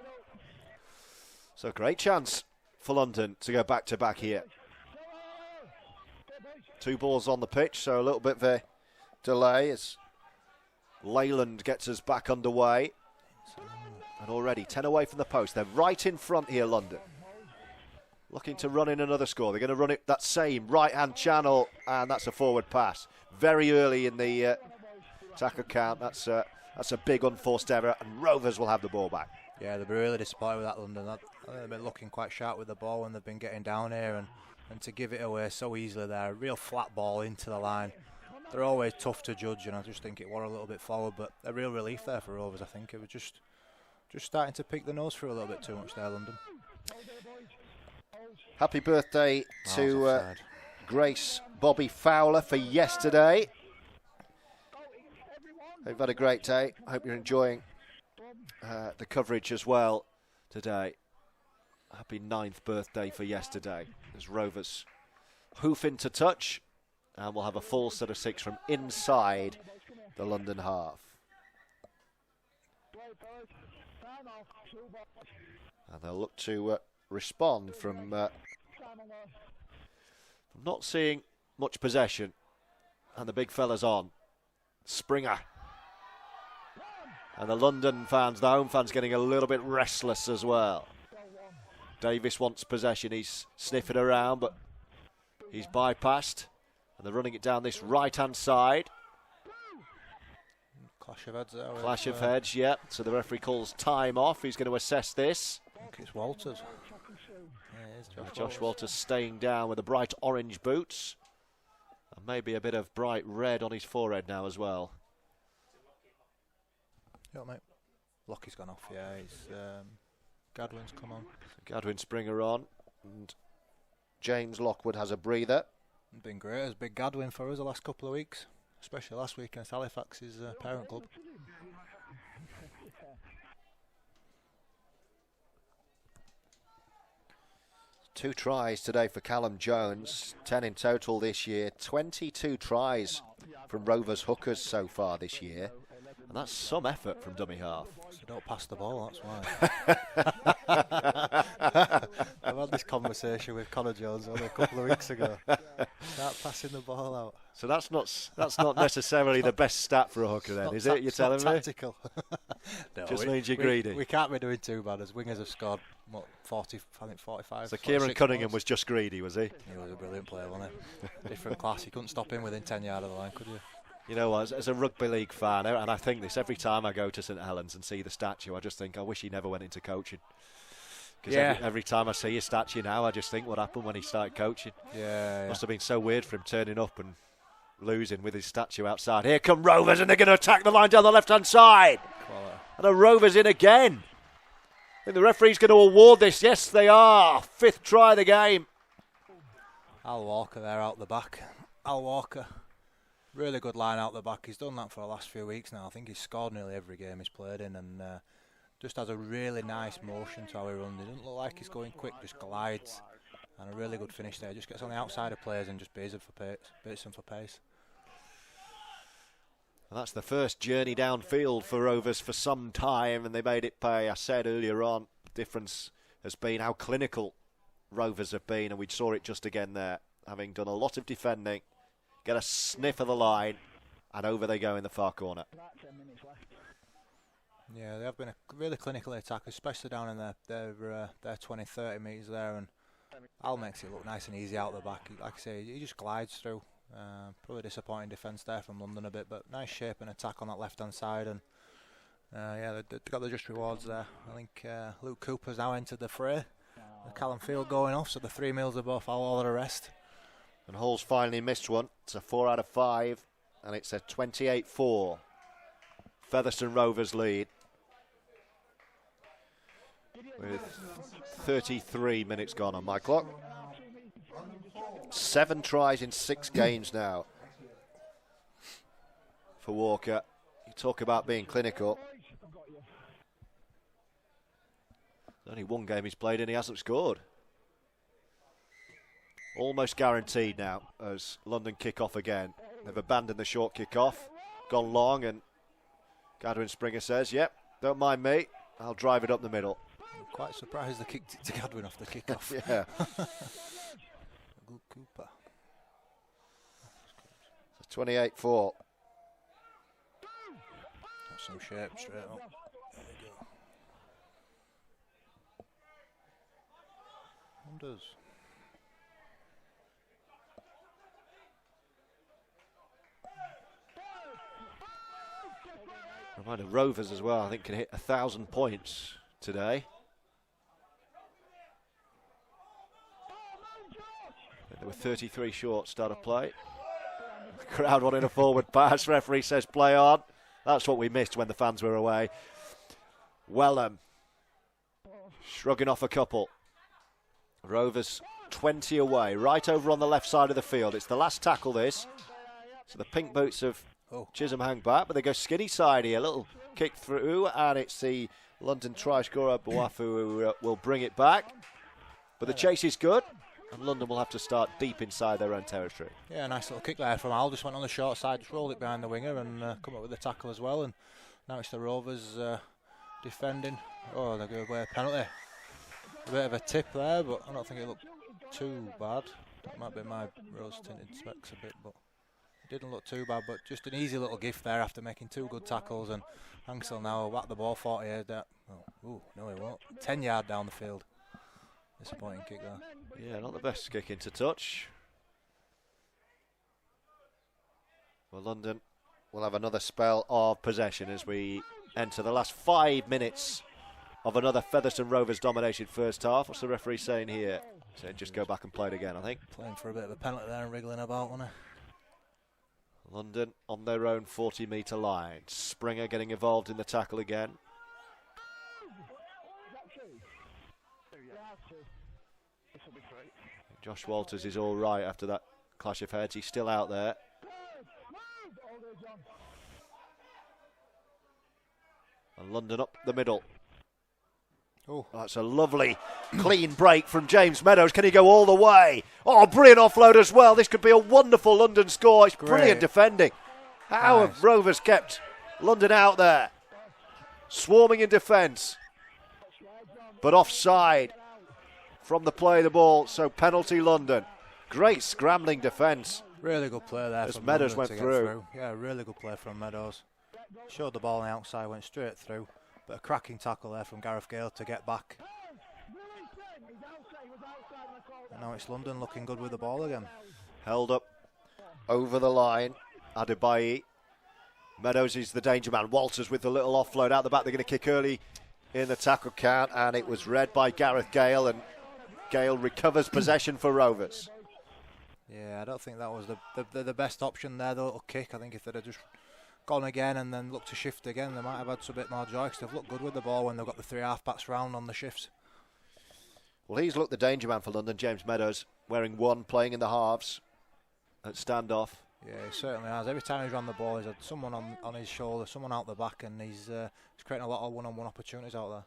So great chance for London to go back to back here. 2 balls on the pitch, so a little bit of a delay as Leyland gets us back underway. And already 10 away from the post. They're right in front here, London. Looking to run in another score. They're going to run it that same right-hand channel, and that's a forward pass. Very early in the tackle count. That's a big unforced error, and Rovers will have the ball back. Yeah, they'll be really disappointed with that, London. They've been looking quite sharp with the ball when they've been getting down here, and to give it away so easily there, a real flat ball into the line. They're always tough to judge, and I just think it was a little bit forward, but a real relief there for Rovers, I think. It was just starting to pick the nose for a little bit too much there, London. Happy birthday to Grace Bobby Fowler for yesterday. They've had a great day. I hope you're enjoying the coverage as well today. Happy 9th birthday for yesterday as Rovers hoof into touch, and we'll have a full set of 6 from inside the London half. And they'll look to respond from not seeing much possession. And the big fella's on. Springer. And the London fans, the home fans, getting a little bit restless as well. Davis wants possession. He's sniffing around, but he's bypassed. And they're running it down this right-hand side. Clash of heads there. Clash of heads, yeah. So the referee calls time off. He's going to assess this. I think it's Walters. Yeah, Josh Walters staying down with the bright orange boots. And maybe a bit of bright red on his forehead now as well. Yeah, mate. Lockie's gone off, yeah. Gadwin's come on. Gadwin Springer on. And James Lockwood has a breather. It's been great. It's big Gadwin for us the last couple of weeks. Especially last week against Halifax's parent club. 2 tries today for Callum Jones, 10 in total this year, 22 tries from Rovers hookers so far this year, and that's some effort from dummy half. So don't pass the ball, that's why. I've had this conversation with Connor Jones only a couple of weeks ago. Start passing the ball out. So that's not necessarily the best stat for a hooker then, is it? You're telling me? Tactical. No, just means you're greedy. We can't be doing too bad as wingers have scored, 45. So Kieran Cunningham was just greedy, was he? He was a brilliant player, wasn't he? Different class. You couldn't stop him within 10 yards of the line, could you? You know what, as a rugby league fan, and I think this every time I go to St Helens and see the statue, I just think, I wish he never went into coaching. Because every time I see his statue now, I just think what happened when he started coaching. Yeah. Must have been so weird for him turning up and losing with his statue outside. Here come Rovers, and they're going to attack the line down the left-hand side. Quality. And the Rovers in again. I think the referee's going to award this. Yes, they are. 5th try of the game. Al Walker there out the back. Al Walker. Really good line out the back. He's done that for the last few weeks now. I think he's scored nearly every game he's played in, and just has a really nice motion to how he runs. He doesn't look like he's going quick, just glides. And a really good finish there. Just gets on the outside of players and just beats them for pace. And that's the first journey downfield for Rovers for some time, and they made it pay. I said earlier on, the difference has been how clinical Rovers have been, and we saw it just again there. Having done a lot of defending, get a sniff of the line, and over they go in the far corner. Yeah, they have been a really clinical attack, especially down in their 20-30 metres there, and Al makes it look nice and easy out the back. Like I say, he just glides through. Probably disappointing defence there from London a bit, but nice shape and attack on that left-hand side, and they got the just rewards there. I think Luke Cooper's now entered the fray. The Callum Field going off, so the 3 meals above all the rest. And Hall's finally missed one. It's a 4 out of 5, and it's a 28-4. Featherstone Rovers lead. with 33 minutes gone on my clock. 7 tries in 6 games now for Walker. You talk about being clinical. Only 1 game he's played and he hasn't scored. Almost guaranteed now as London kick off again. They've abandoned the short kick off, gone long, and Gadwin Springer says, yep, don't mind me, I'll drive it up the middle. I'm quite surprised they kicked it to Gadwin off the kick off. Yeah. Good Cooper. 28-4. That's some shape straight up. There you go. Wonders. Reminder, Rovers as well, I think can hit 1,000 points today. There were 33 short start of play. The crowd wanted a forward pass. Referee says play on. That's what we missed when the fans were away. Wellham shrugging off a couple. Rovers 20 away, right over on the left side of the field. It's the last tackle this. So the pink boots of Chisholm hang back, but they go skinny side here. A little kick through, and it's the London try scorer, Boafu, who will bring it back. But the chase is good, and London will have to start deep inside their own territory. Yeah, nice little kick there from Al. Just went on the short side, just rolled it behind the winger and come up with the tackle as well. And now it's the Rovers defending. Oh, they're going to play a penalty. A bit of a tip there, but I don't think it looked too bad. That might be my rose-tinted specs a bit, but it didn't look too bad. But just an easy little gift there after making 2 good tackles. And Hansel now whacked the ball 40 yards. Oh, no, he won't. 10 yard down the field. Disappointing kick there. Yeah, not the best kick into touch. Well, London will have another spell of possession as we enter the last 5 minutes of another Featherstone Rovers domination first half. What's the referee saying here? Saying just go back and play it again, I think. Playing for a bit of a penalty there and wriggling about, wasn't he? London on their own 40-metre line. Springer getting involved in the tackle again. Josh Walters is all right after that clash of heads. He's still out there. And London up the middle. Oh, that's a lovely clean break from James Meadows. Can he go all the way? Oh, brilliant offload as well. This could be a wonderful London score. It's brilliant defending. How have Rovers kept London out there? Swarming in defence. But offside from the play of the ball. So penalty London. Great scrambling defence. Really good play there. As Meadows went through. Yeah, really good play from Meadows. Showed the ball on the outside, went straight through. But a cracking tackle there from Gareth Gale to get back. And now it's London looking good with the ball again. Held up over the line. Adebayi. Meadows is the danger man. Walters with the little offload out the back. They're going to kick early in the tackle count, and it was read by Gareth Gale, and Gale recovers possession for Rovers. Yeah, I don't think that was the best option there, the little kick. I think if they'd have just gone again and then looked to shift again, they might have had a bit more joy, because they've looked good with the ball when they've got the 3 half-backs round on the shifts. Well, he's looked the danger man for London, James Meadows, wearing 1, playing in the halves at standoff. Yeah, he certainly has. Every time he's run the ball, he's had someone on his shoulder, someone out the back, and he's creating a lot of one-on-one opportunities out there.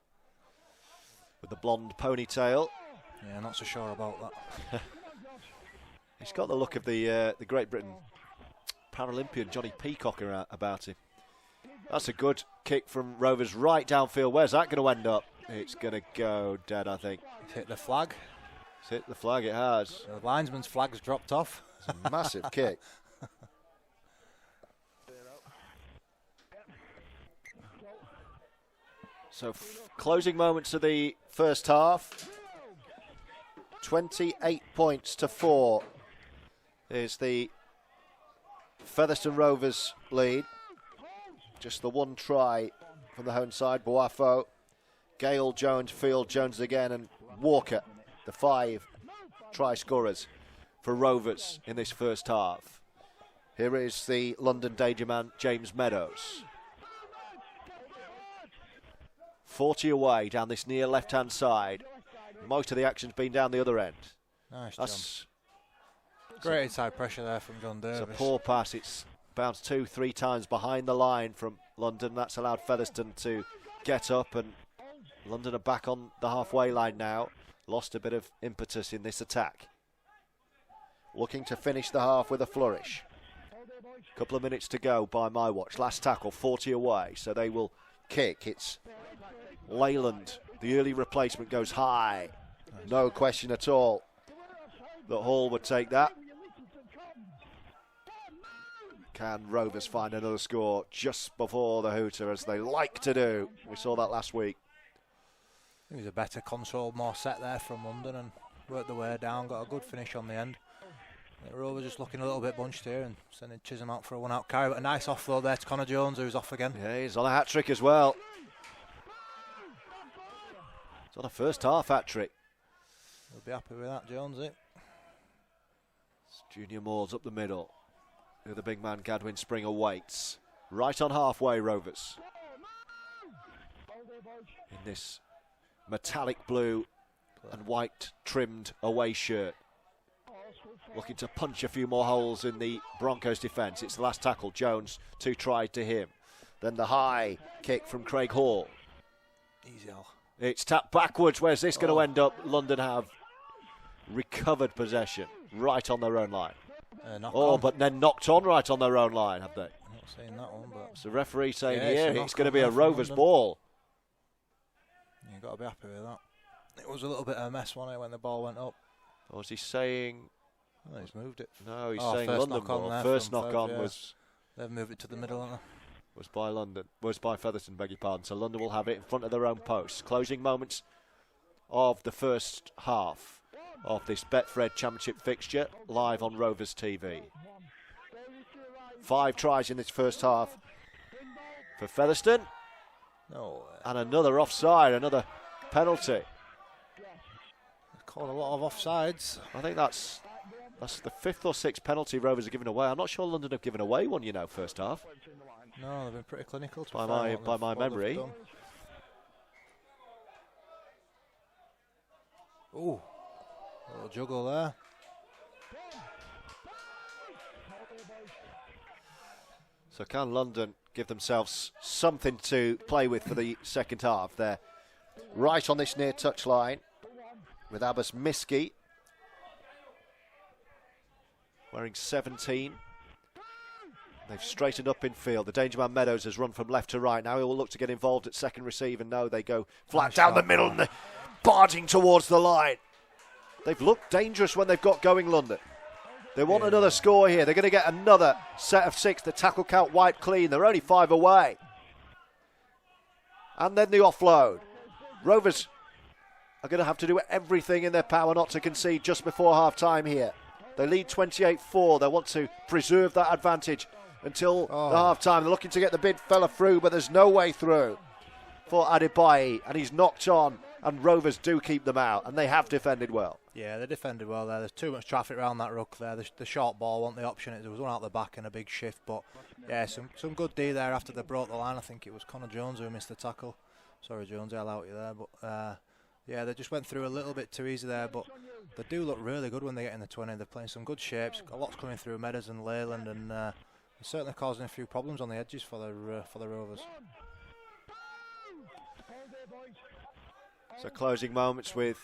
With the blonde ponytail. Yeah, not so sure about that. He's got the look of the Great Britain Paralympian Johnny Peacock about him. That's a good kick from Rovers right downfield. Where's that going to end up? It's going to go dead, I think. It's hit the flag. It's hit the flag, it has. The linesman's flag's dropped off. It's a massive kick. So closing moments of the first half. 28 points to 4 is the Featherstone Rovers lead. Just the 1 try from the home side. Boafo, Gale, Jones, Field, Jones again, and Walker, the 5 try scorers for Rovers in this first half. Here is the London danger man, James Meadows. 40 away down this near left-hand side. Most of the action's been down the other end. Nice, That's great inside pressure there from John Davis. It's a poor pass. It's bounced 2-3 times behind the line from London. That's allowed Featherstone to get up, and London are back on the halfway line now. Lost a bit of impetus in this attack. Looking to finish the half with a flourish. Couple of minutes to go by my watch. Last tackle, 40 away, so they will kick. It's Leyland. The early replacement goes high. No question at all that Hall would take that. Can Rovers find another score just before the hooter, as they like to do? We saw that last week. It was a better control, more set there from London, and worked the way down, got a good finish on the end. Rovers just looking a little bit bunched here and sending Chisholm out for a one-out carry, but a nice offload there to Connor Jones, who's off again. Yeah, he's on a hat-trick as well. He's on a first-half hat-trick. We'll be happy with that, Jones, eh? Junior Moore's up the middle. The big man Gadwin Springer waits. Right on halfway, Rovers. In this metallic blue and white trimmed away shirt. Looking to punch a few more holes in the Broncos defence. It's the last tackle. Jones, 2 tried to him. Then the high kick from Craig Hall. Easy, Al. It's tapped backwards. Where's this going to end up? London have recovered possession right on their own line. But then knocked on right on their own line, have they? I'm not saying that one, but... It's the referee saying yeah, here it's going to be a Rovers ball. You've got to be happy with that. It was a little bit of a mess, wasn't it, when the ball went up? Or was he saying... Oh, he's moved it. No, he's saying London ball. First knock on was... They've moved it to the middle, haven't they? Was by London. Was by Featherstone, beg your pardon. So London will have it in front of their own post. Closing moments of the first half of this Betfred Championship fixture, live on Rovers TV. 5 tries in this first half for Featherstone. No. And another offside, another penalty. They've called a lot of offsides. I think that's the 5th or 6th penalty Rovers have given away. I'm not sure London have given away one, first half. No, they've been pretty clinical. By my memory. Ooh. Little juggle there. So can London give themselves something to play with for the second half? They're right on this near touch line with Abbas Miski wearing 17. They've straightened up in field. The danger man Meadows has run from left to right. Now he will look to get involved at second receive, and no, they go flat down the middle and they're barging towards the line. They've looked dangerous when they've got going, London. They want another score here. They're going to get another set of 6. The tackle count wiped clean. They're only 5 away. And then the offload. Rovers are going to have to do everything in their power not to concede just before half-time here. They lead 28-4. They want to preserve that advantage until the half-time. They're looking to get the big fella through, but there's no way through for Adebayi, and he's knocked on, and Rovers do keep them out, and they have defended well. Yeah, they defended well there. There's too much traffic around that ruck there. The short ball wasn't the option. There was one out the back and a big shift, but yeah, some good D there after they broke the line. I think it was Connor Jones who missed the tackle. Sorry, Jones, I'll out you there, but yeah, they just went through a little bit too easy there, but they do look really good when they get in the 20. They're playing some good shapes. A lot's coming through Meadows and Leyland, and they're certainly causing a few problems on the edges for the Rovers. So closing moments with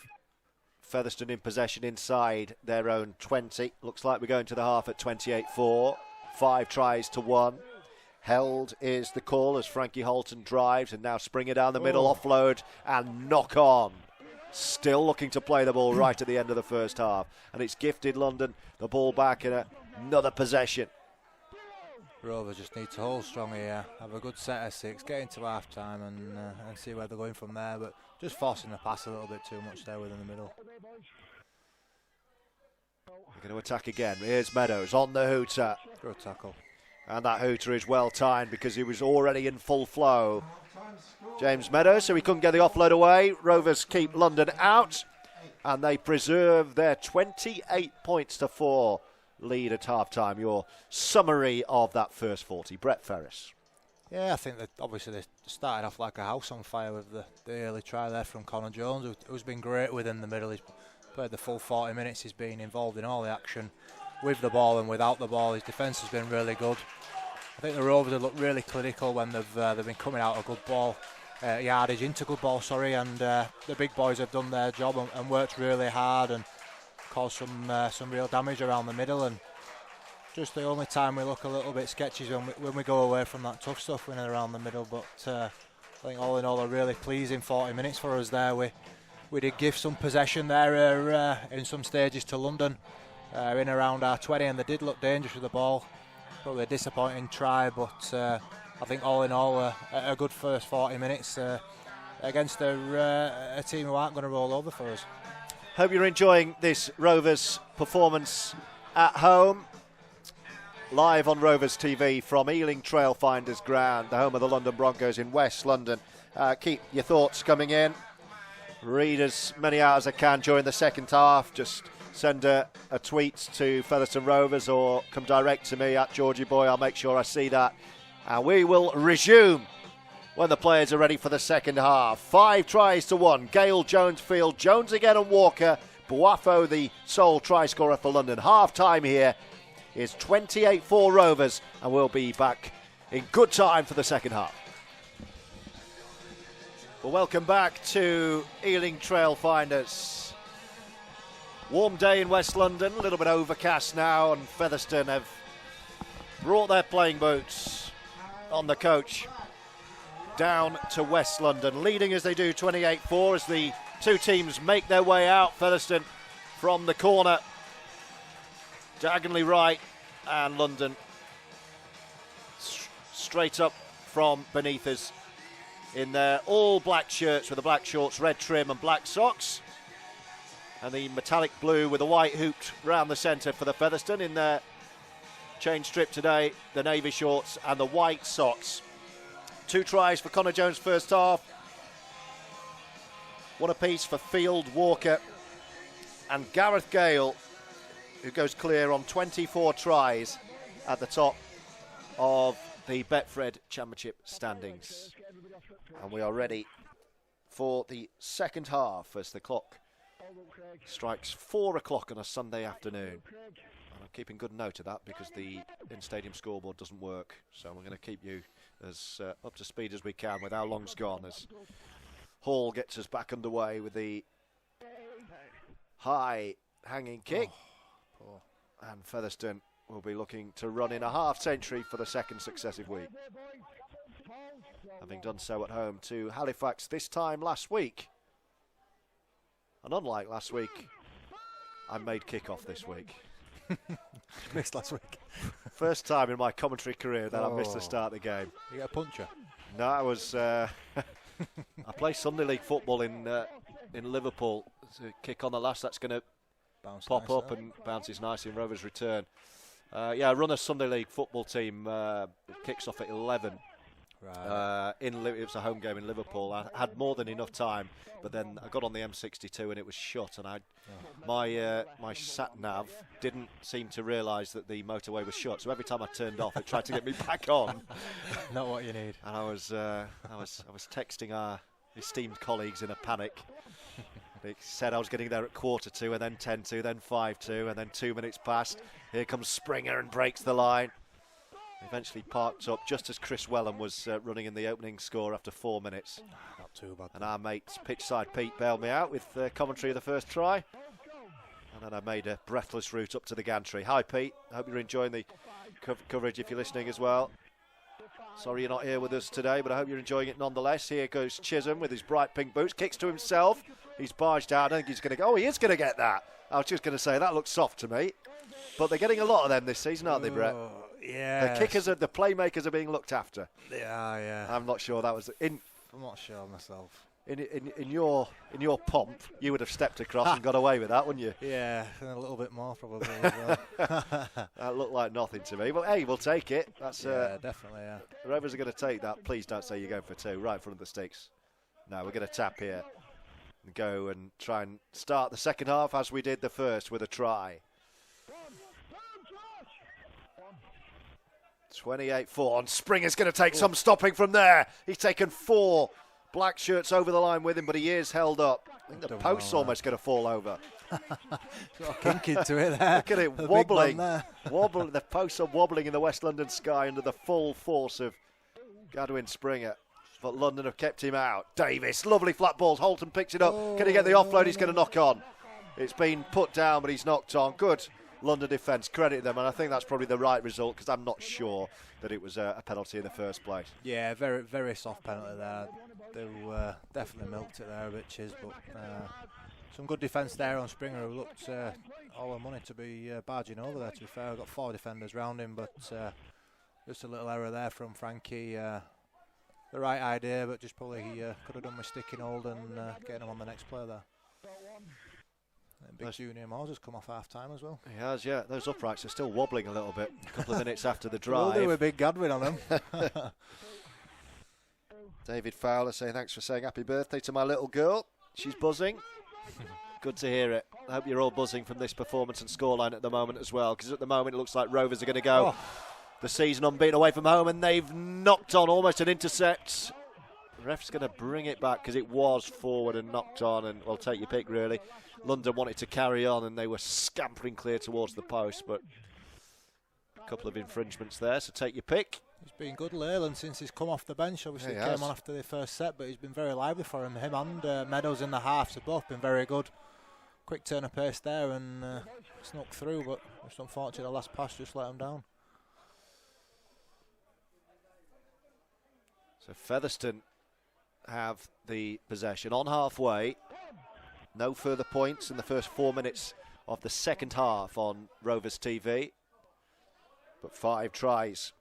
Featherstone in possession inside their own 20. Looks like we're going to the half at 28-4. 5 tries to 1. Held is the call as Frankie Holton drives, and now Springer down the middle, offload and knock on. Still looking to play the ball right at the end of the first half, and it's gifted London the ball back in another possession. Rovers just need to hold strong here, have a good set of 6, get into half time and see where they're going from there, but just forcing the pass a little bit too much there within the middle. They're going to attack again. Here's Meadows on the hooter. Good tackle. And that hooter is well timed because he was already in full flow. James Meadows, so he couldn't get the offload away. Rovers keep London out, and they preserve their 28 points to 4 lead at half-time. Your summary of that first 40, Brett Ferris. Yeah, I think that obviously they started off like a house on fire with the early try there from Connor Jones, who's been great within the middle. He's played the full 40 minutes. He's been involved in all the action with the ball and without the ball. His defence has been really good. I think the Rovers have looked really clinical when they've been coming out of good ball yardage into good ball, and the big boys have done their job and worked really hard and caused some real damage around the middle. And just the only time we look a little bit sketchy is when we go away from that tough stuff in and around the middle. But I think all in all a really pleasing 40 minutes for us there. We did give some possession there in some stages to London in around our 20, and they did look dangerous with the ball. Probably a disappointing try, but I think all in all a good first 40 minutes against a team who aren't going to roll over for us. Hope you're enjoying this Rovers performance at home. Live on Rovers TV from Ealing Trailfinders Ground, the home of the London Broncos in West London. Keep your thoughts coming in. Read as many out as I can during the second half. Just send a tweet to Featherstone Rovers or come direct to me at Georgie Boy. I'll make sure I see that. And we will resume when the players are ready for the second half. 5 tries to 1. Gale, Jones, Field, Jones again and Walker. Boafo, the sole try scorer for London. Half time here is 28-4 Rovers, and we'll be back in good time for the second half. Well, welcome back to Ealing Trailfinders. Warm day in West London, a little bit overcast now, and Featherstone have brought their playing boots on the coach down to West London, leading as they do 28-4 as the two teams make their way out. Featherstone from the corner, diagonally right, and London straight up from beneath us in their all black shirts with the black shorts, red trim and black socks, and the metallic blue with the white hooped round the centre for the Featherstone. In their change strip today, the navy shorts and the white socks. 2 tries for Connor Jones first half, 1 apiece for Field, Walker and Gareth Gale, who goes clear on 24 tries at the top of the Betfred Championship standings. And we are ready for the second half as the clock strikes 4 o'clock on a Sunday afternoon. And I'm keeping good note of that because the in-stadium scoreboard doesn't work. So we're going to keep you as up to speed as we can with how long's gone as Hall gets us back underway with the high hanging kick. And Featherstone will be looking to run in a half century for the second successive week, having done so at home to Halifax this time last week. And unlike last week, I made kick-off this week. Missed last week. First time in my commentary career that I've missed the start of the game. You get a puncher? No, I was. I play Sunday League football in Liverpool. It's a kick on the last. That's going to pop up and bounces nicely in Rovers' return. I run a Sunday League football team. It kicks off at 11. Right. It was a home game in Liverpool. I had more than enough time, but then I got on the M62 and it was shut. And my sat nav didn't seem to realise that the motorway was shut. So every time I turned off, it tried to get me back on. Not what you need. And I was texting our esteemed colleagues in a panic. They said I was getting there at 1:45, and then 10:10, then 5:10, and then 2 minutes past. Here comes Springer and breaks the line. Eventually parked up just as Chris Wellham was running in the opening score after 4 minutes. Not too bad. And our mate Pitchside Pete bailed me out with commentary of the first try. And then I made a breathless route up to the gantry. Hi Pete, I hope you're enjoying the coverage if you're listening as well. Sorry you're not here with us today, but I hope you're enjoying it nonetheless. Here goes Chisholm with his bright pink boots, kicks to himself. He's barged out. I think he's going to go. Oh, he is going to get that. I was just going to say that looks soft to me, but they're getting a lot of them this season, aren't they, Brett? Yeah. The kickers, the playmakers are being looked after. Yeah. I'm not sure that was in. I'm not sure myself. In your pomp, you would have stepped across and got away with that, wouldn't you? Yeah, and a little bit more probably as well. That looked like nothing to me. But hey, we'll take it. That's definitely. Yeah. The Rovers are going to take that. Please don't say you're going for 2 right in front of the sticks. No, we're going to tap here and go and try and start the second half as we did the first with a try. 28-4, and Springer's going to take some stopping from there. He's taken 4 black shirts over the line with him, but he is held up. I think the post's almost going to fall over. Got a kink into it there. Look at it wobbling. The posts are wobbling in the West London sky under the full force of Gadwin Springer. But London have kept him out. Davis, lovely flat balls. Holton picks it up. Can he get the offload? He's going to knock on. It's been put down, but he's knocked on. Good London defence. Credit them, and I think that's probably the right result because I'm not sure that it was a penalty in the first place. Yeah, very, very soft penalty there. They definitely milked it there, bitches, but some good defence there on Springer, who looked all the money to be barging over there, to be fair. Got 4 defenders round him, but just a little error there from Frankie. The right idea, but just probably could have done with sticking hold and getting him on the next play there. And big Junior Moores has come off half-time as well. He has, yeah. Those uprights are still wobbling a little bit. A couple of minutes after the drive. We'll do with big Gadwin on them. David Fowler saying, thanks for saying happy birthday to my little girl. She's buzzing. Good to hear it. I hope you're all buzzing from this performance and scoreline at the moment as well, because at the moment it looks like Rovers are going to go the season unbeaten away from home, and they've knocked on almost an intercept. The ref's going to bring it back because it was forward and knocked on, and well, take your pick really. London wanted to carry on and they were scampering clear towards the post, but a couple of infringements there, so take your pick. He's been good, Leyland, since he's come off the bench. Obviously, he came on after the first set, but he's been very lively for him. Him and Meadows in the halves have both been very good. Quick turn of pace there and snuck through, but it's unfortunate the last pass just let him down. So Featherstone have the possession on halfway. No further points in the first 4 minutes of the second half on Rovers TV, but 5 tries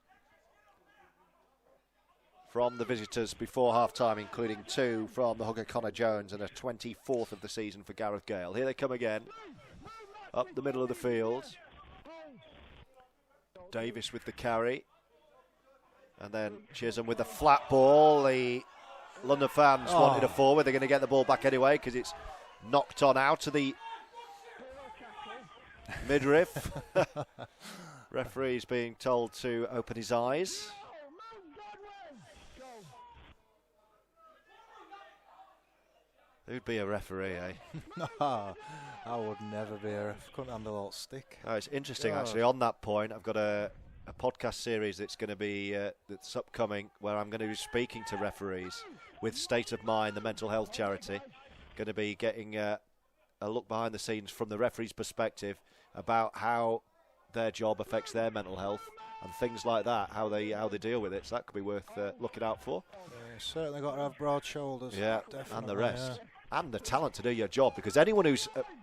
from the visitors before half-time, including 2 from the hooker Connor Jones and a 24th of the season for Gareth Gale. Here they come again, up the middle of the field. Davis with the carry, and then Chisholm with the flat ball. The London fans wanted a forward. They're going to get the ball back anyway because it's knocked on out of the midriff. Referee's being told to open his eyes. Who'd be a referee, eh? No, I would never be a ref. Couldn't handle all stick. Oh, it's interesting, actually. On that point, I've got a podcast series that's going to be that's upcoming, where I'm going to be speaking to referees with State of Mind, the mental health charity. Going to be getting a look behind the scenes from the referee's perspective about how their job affects their mental health and things like that, how they deal with it. So that could be worth looking out for. Yeah, certainly got to have broad shoulders. Yeah, definitely, and the rest. And the talent to do your job, because anyone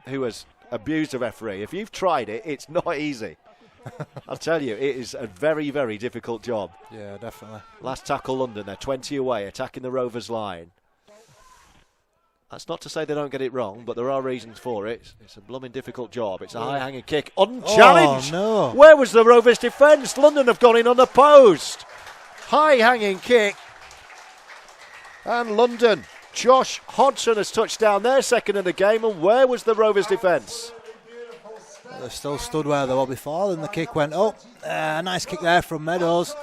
who has abused a referee, if you've tried it, it's not easy. I'll tell you, it is a very, very difficult job. Yeah, definitely. Last tackle London, they're 20 away, attacking the Rovers line. That's not to say they don't get it wrong, but there are reasons for it. It's a blooming difficult job. It's a high-hanging kick. Unchallenged! Oh, no. Where was the Rovers defence? London have gone in on the post. High-hanging kick. And London. Josh Hodgson has touched down their second in the game, and where was the Rovers defence? Well, they still stood where they were before, then the kick went up. Nice kick there from Meadows.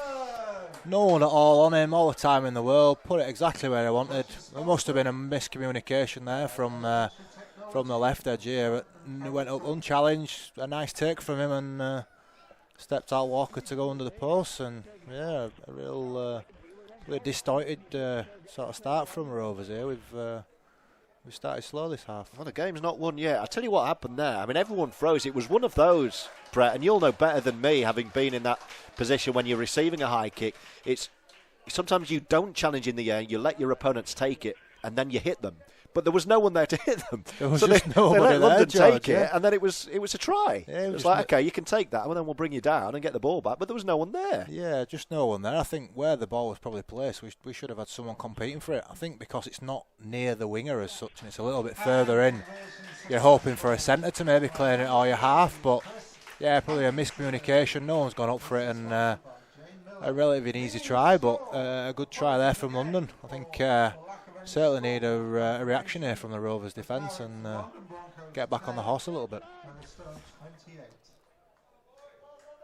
No one at all on him, all the time in the world. Put it exactly where he wanted. There must have been a miscommunication there from the left edge here. But it went up unchallenged. A nice take from him, and stepped out Walker to go under the post. And yeah, a real distorted sort of start from Rovers here. We've started slow this half. Well, the game's not won yet. I'll tell you what happened there. I mean, everyone froze. It was one of those, Brett, and you'll know better than me, having been in that position when you're receiving a high kick. It's sometimes you don't challenge in the air, you let your opponents take it, and then you hit them. But there was no one there to hit them. There was so just they let nobody London there, George, take it, and then it was a try. Yeah, it was like, okay, you can take that, and then we'll bring you down and get the ball back. But there was no one there. Yeah, just no one there. I think where the ball was probably placed, we should have had someone competing for it. I think because it's not near the winger as such, and it's a little bit further in, you're hoping for a centre to maybe clear it or your half. But yeah, probably a miscommunication. No one's gone up for it, and a relatively easy try, but a good try there from London. I think certainly need a reaction here from the Rovers defence and get back on the horse a little bit.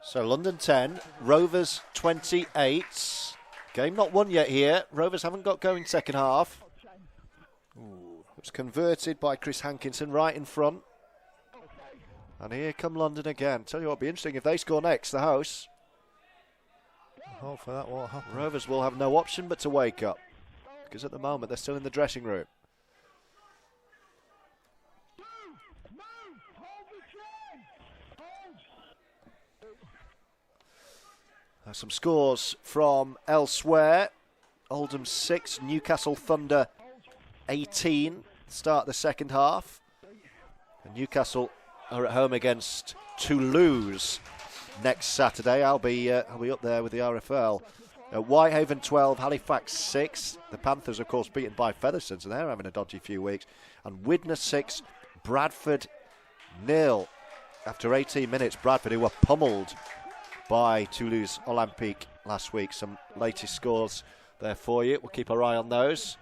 So London 10, Rovers 28. Game not won yet here. Rovers haven't got going second half. Ooh. It was converted by Chris Hankinson right in front. And here come London again. Tell you what, it'll be interesting if they score next, the house. Hopefully that won't happen. Rovers will have no option but to wake up, because at the moment they're still in the dressing room. Some scores from elsewhere. Oldham 6, Newcastle Thunder 18. Start the second half. And Newcastle are at home against Toulouse next Saturday. I'll be up there with the RFL. Whitehaven 12, Halifax 6. The Panthers, of course, beaten by Featherstone, so they're having a dodgy few weeks. And Widnes 6, Bradford 0. After 18 minutes, Bradford, who were pummeled by Toulouse Olympique last week. Some latest scores there for you. We'll keep our eye on those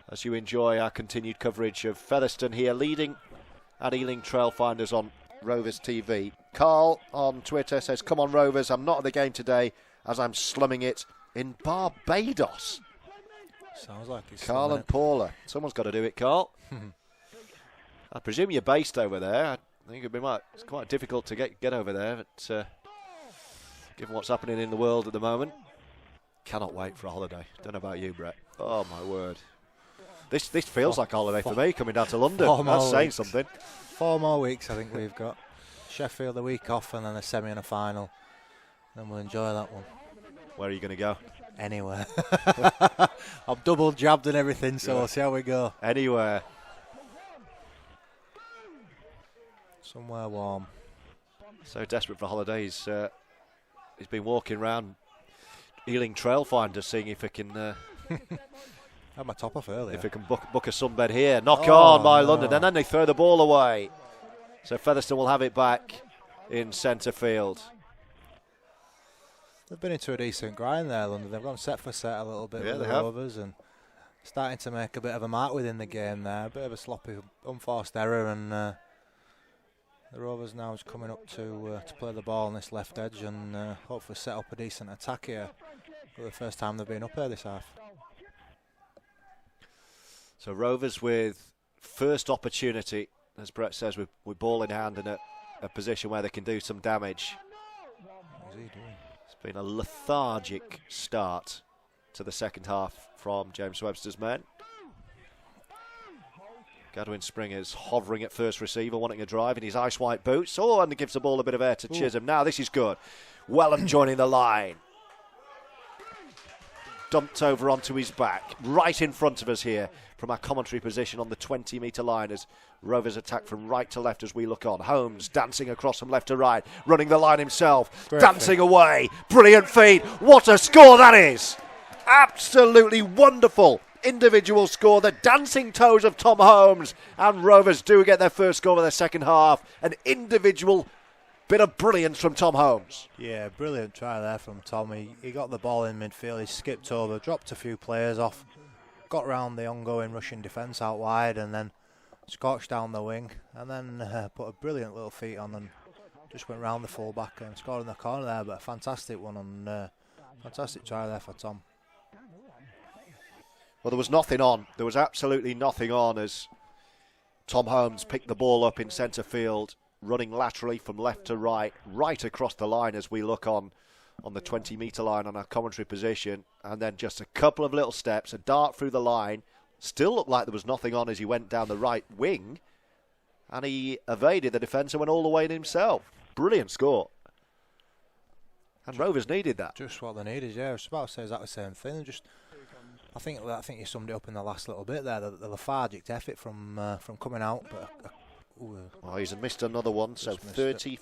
as you enjoy our continued coverage of Featherstone here, leading at Ealing Trailfinders on Rovers TV. Carl on Twitter says, "Come on Rovers, I'm not at the game today as I'm slumming it in Barbados." Sounds like he's Carl and Paula. Someone's got to do it, Carl. I presume you're based over there. I think it's quite difficult to get over there, but given what's happening in the world at the moment, cannot wait for a holiday. Don't know about you, Brett. Oh my word, this feels like a holiday for me, coming down to London. That's saying something. 4 more weeks, I think we've got. Sheffield a week off, and then a semi and a final. Then we'll enjoy that one. Where are you going to go? Anywhere. I've double jabbed and everything, so we'll see how we go. Anywhere. Somewhere warm. So desperate for holidays. He's been walking around Ealing Trailfinders, seeing if he can had my top off earlier. if he can book a sunbed here. Knock on by London, and then they throw the ball away. So Featherstone will have it back in centre field. They've been into a decent grind there, London. They've gone set for set a little bit with the Rovers and starting to make a bit of a mark within the game there. A bit of a sloppy, unforced error, and the Rovers now is coming up to play the ball on this left edge and hopefully set up a decent attack here for the first time they've been up here this half. So Rovers with first opportunity, as Brett says, with ball in hand and a position where they can do some damage. What's he doing? It's been a lethargic start to the second half from James Webster's men. Gadwin Springer's hovering at first receiver, wanting a drive in his ice white boots. Oh, and he gives the ball a bit of air to Chisholm. Now this is good. Welham joining the line. Dumped over onto his back, right in front of us here from our commentary position on the 20-metre line as Rovers attack from right to left as we look on. Holmes dancing across from left to right, running the line himself, dancing away. Brilliant feed. What a score that is. Absolutely wonderful individual score. The dancing toes of Tom Holmes, and Rovers do get their first score of their second half. An individual bit of brilliance from Tom Holmes. Yeah, brilliant try there from Tom. He got the ball in midfield, he skipped over, dropped a few players off, got round the ongoing Russian defence out wide, and then scorched down the wing, and then put a brilliant little feet on and just went round the full-back and scored in the corner there. But a fantastic one, and fantastic try there for Tom. Well, there was nothing on. There was absolutely nothing on as Tom Holmes picked the ball up in centre field, running laterally from left to right, right across the line as we look on the 20-metre line on our commentary position, and then just a couple of little steps, a dart through the line. Still looked like there was nothing on as he went down the right wing, and he evaded the defence and went all the way in himself. Brilliant score. And Rovers needed that. Just what they needed, yeah. I was about to say exactly the same thing. I think you summed it up in the last little bit there. The lethargic effort from coming out, but oh, he's missed another one. So 32-10,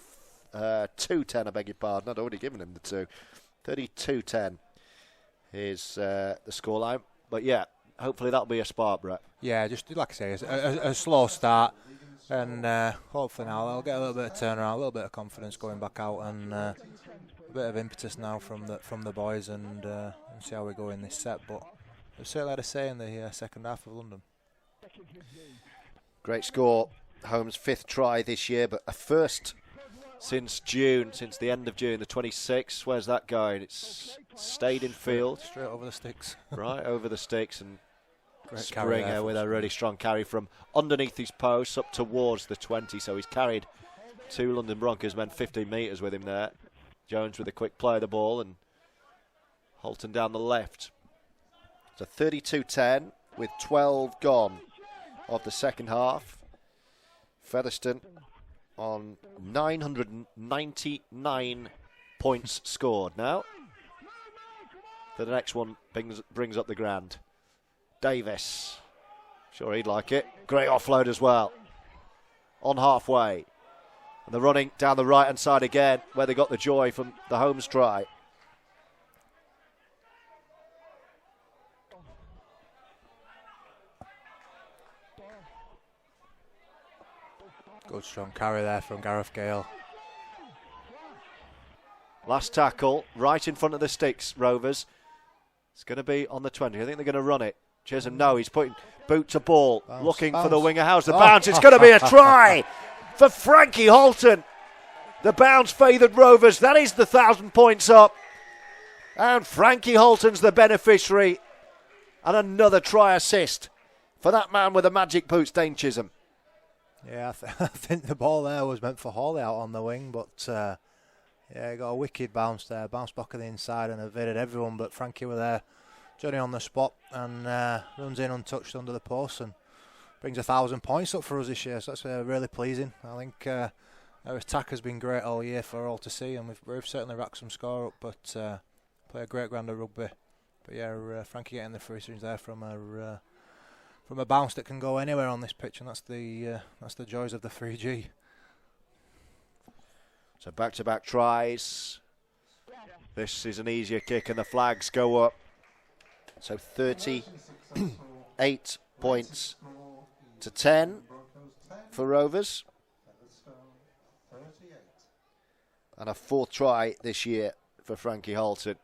I beg your pardon. I'd already given him the 2. 32-10 is the scoreline. But yeah, hopefully that'll be a spark, Brett. Yeah, just like I say, a slow start, and hopefully now they'll get a little bit of turnaround, a little bit of confidence going back out, and a bit of impetus now from the boys, and see how we go in this set. But they've certainly had a say in the second half of London. Great score. Holmes' 5th try this year, but a first since June, since the end of June, the 26th. Where's that going? It's stayed in field. Straight over the sticks. Right over the sticks, and Springer Springer with a really strong carry from underneath his post up towards the 20. So he's carried 2 London Broncos men 15 metres with him there. Jones with a quick play of the ball, and Holton down the left. So 32-10 with 12 gone of the second half. Featherstone on 999 points scored now. The next one brings up the grand. Davis, sure he'd like it. Great offload as well. On halfway. And they're running down the right hand side again, where they got the joy from the Holmes try. Good strong carry there from Gareth Gale. Last tackle, right in front of the sticks, Rovers. It's going to be on the 20. I think they're going to run it. Chisholm, no, he's putting boot to ball, looking for the winger. How's the bounce? It's going to be a try for Frankie Holton. The bounce favoured Rovers. That is the 1,000 points up. And Frankie Holton's the beneficiary. And another try assist for that man with the magic boots, Dane Chisholm. Yeah, I think the ball there was meant for Hawley out on the wing, but yeah, he got a wicked bounce there. Bounced back on the inside and evaded everyone, but Frankie were there, Johnny on the spot, and runs in untouched under the post and brings 1,000 points up for us this year. So that's really pleasing. I think our attack has been great all year for all to see, and we've certainly racked some score up, but play a great ground of rugby. But yeah, Frankie getting the free swings there from a bounce that can go anywhere on this pitch, and that's the joys of the 3G. So back-to-back tries. This is an easier kick, and the flags go up. So 38 points to 10 for Rovers. And a 4th try this year for Frankie Holton.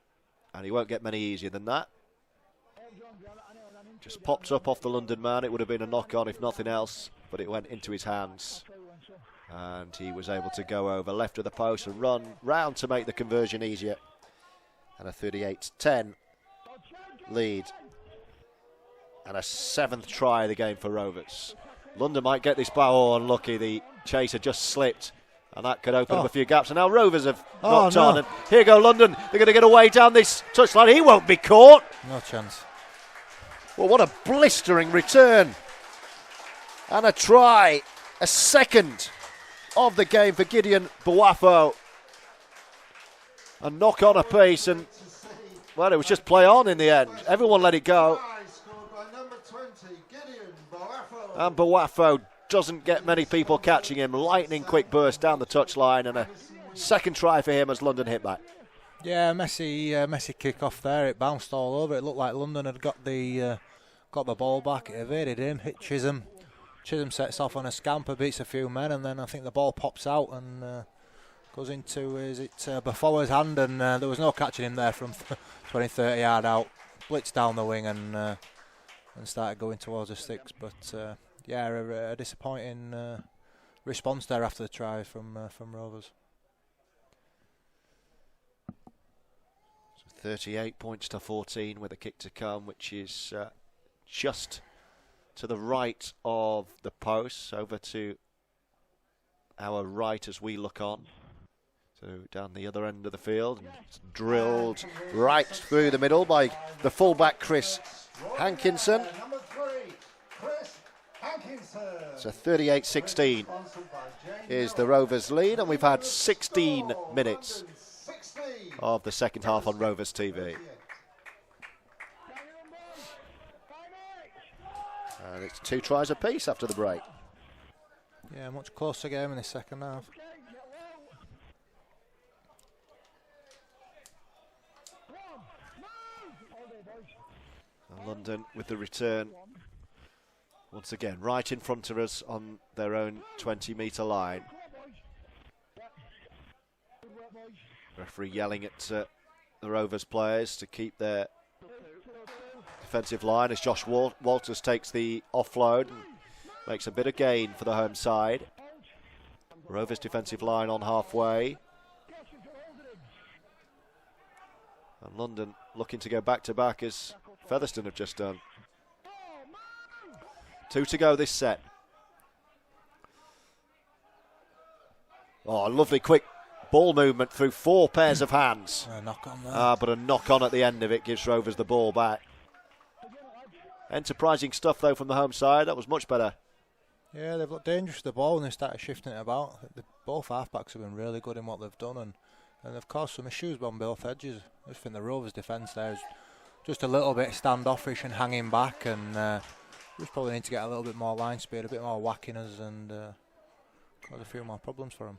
And he won't get many easier than that. Just popped up off the London man. It would have been a knock-on if nothing else, but it went into his hands. And he was able to go over left of the post and run round to make the conversion easier. And a 38-10 lead. And a 7th try of the game for Rovers. London might get this back. Oh, unlucky. The chaser just slipped. And that could open up a few gaps. And now Rovers have knocked on. And here go London. They're going to get away down this touchline. He won't be caught. No chance. Well, what a blistering return. And a try. A second of the game for Gideon Buafo. A knock on a piece, and well, it was just play on in the end. Everyone let it go. And Buafo doesn't get many people catching him. Lightning quick burst down the touchline, and a second try for him as London hit back. Yeah, messy kick off there. It bounced all over. It looked like London had got the ball back. It evaded him, hit Chisholm. Chisholm sets off on a scamper, beats a few men, and then I think the ball pops out and goes into Buffalo's hand, and there was no catching him there from 20-30 yard out. Blitzed down the wing and started going towards the sticks. But yeah, a disappointing response there after the try from Rovers. So 38 points to 14 with a kick to come, which is just to the right of the post, over to our right as we look on. So down the other end of the field, and it's drilled right through the middle by the fullback Chris Hankinson. So 38-16 is the Rovers lead, and we've had 16 minutes of the second half on Rovers TV. And it's 2 tries apiece after the break. Yeah, much closer game in the second half. And London with the return. Once again, right in front of us on their own 20-metre line. Referee yelling at the Rovers players to keep their defensive line as Josh Walters takes the offload and makes a bit of gain for the home side. Rovers defensive line on halfway. And London looking to go back-to-back as Featherstone have just done. 2 to go this set. Oh, lovely quick ball movement through 4 pairs of hands. Knock on there. But a knock on at the end of it gives Rovers the ball back. Enterprising stuff though from the home side. That was much better. Yeah, they've looked dangerous with the ball when they started shifting it about. Both halfbacks have been really good in what they've done, and they've caused some issues on both edges. I just think the Rovers' defence there is just a little bit standoffish and hanging back, and just probably need to get a little bit more line speed, a bit more wackiness, and cause a few more problems for them.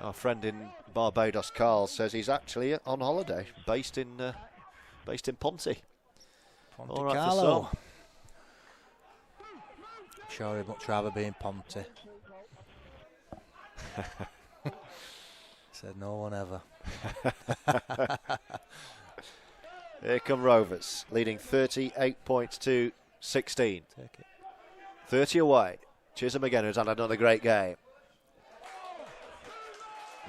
Our friend in Barbados, Carl, says he's actually on holiday, based in Ponty. All right, Carlo. I'm sure he'd much rather be in Ponty. Said no one ever. Here come Rovers, leading 38 points to 16. Take it. 30 away. Chisholm again, who's had another great game.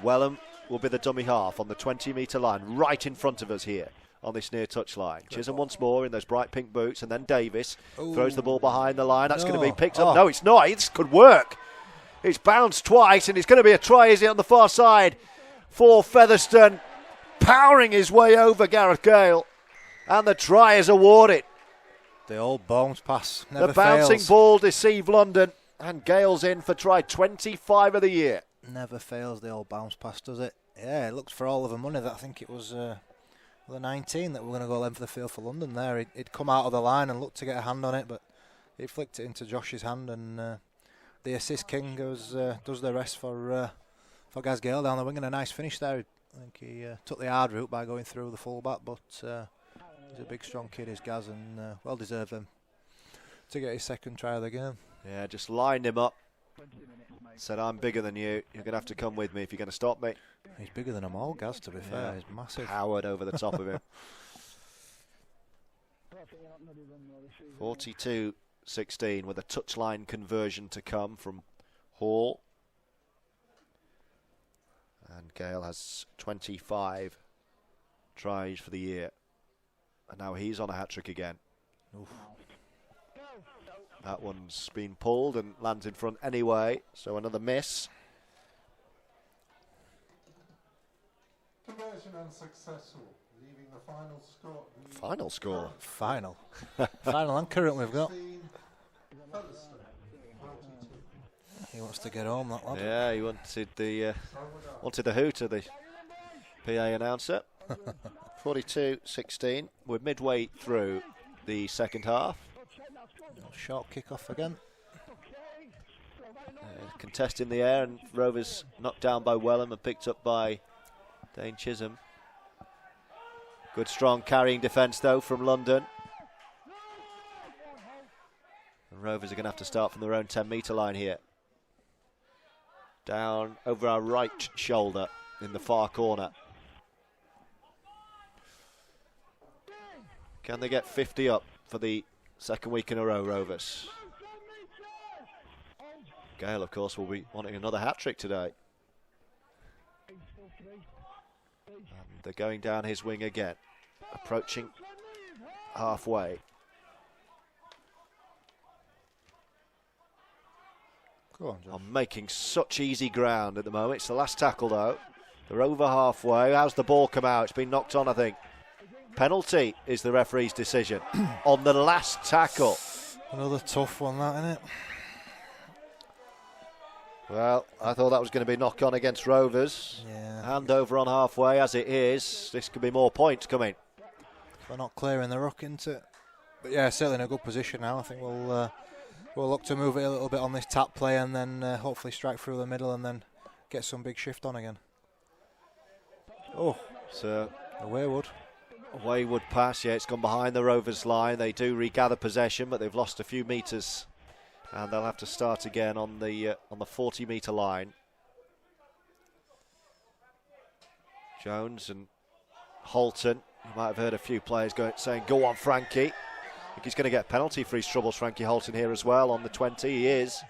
Wellham will be the dummy half on the 20-metre line, right in front of us here on this near touch line. Chisholm once more in those bright pink boots, and then Davis throws the ball behind the line. That's going to be picked up. No, it's not. This could work. It's bounced twice, and it's going to be a try, is it, on the far side for Featherstone, powering his way over Gareth Gale, and the try is awarded. The old bounce pass never The bouncing fails. ball deceived London, and Gale's in for try 25 of the year. Never fails, the old bounce pass, does it? Yeah, it looks for all of the money. That I think it was the 19 that we're going to go length of the field for London there. He'd come out of the line and looked to get a hand on it, but he flicked it into Josh's hand, and the assist king does the rest for Gaz Gale down the wing, and a nice finish there. I think he took the hard route by going through the full-back, but he's a big, strong kid, is Gaz, and well deserved him to get his second try of the game. Yeah, just lined him up. Said, I'm bigger than you. You're going to have to come with me if you're going to stop me. He's bigger than them all, Gaz, to be fair. He's massive. Powered over the top of him. 42-16 with a touchline conversion to come from Hall. And Gale has 25 tries for the year. And now he's on a hat-trick again. Oof. That one's been pulled and lands in front anyway, so another miss. Conversion unsuccessful, leaving the final score. Final score? Final. Final and current we've got. He wants to get home, that lad. Yeah, he wanted the hoot of the PA announcer. 42-16. We're midway through the second half. Short kick-off again. Contest in the air, and Rovers knocked down by Wellham and picked up by Dane Chisholm. Good strong carrying defence though from London. And Rovers are going to have to start from their own 10-metre line here. Down over our right shoulder in the far corner. Can they get 50 up for the second week in a row, Rovers? Gale, of course, will be wanting another hat-trick today. And they're going down his wing again, approaching halfway. Go on, Josh. I'm making such easy ground at the moment. It's the last tackle, though. They're over halfway. How's the ball come out? It's been knocked on, I think. Penalty is the referee's decision on the last tackle. Another tough one, that, isn't it? Well, I thought that was going to be knock on against Rovers. Yeah. Hand over on halfway, as it is. This could be more points coming. We're not clearing the ruck, isn't it? But yeah, certainly in a good position now. I think we'll look to move it a little bit on this tap play, and then hopefully strike through the middle and then get some big shift on again. Oh, so a wayward pass. Yeah, it's gone behind the Rovers line. They do regather possession, but they've lost a few metres, and they'll have to start again on the 40-metre line. Jones and Holton. You might have heard a few players saying, "Go on, Frankie." think he's going to get a penalty for his troubles, Frankie Holton, here as well on the 20. He is.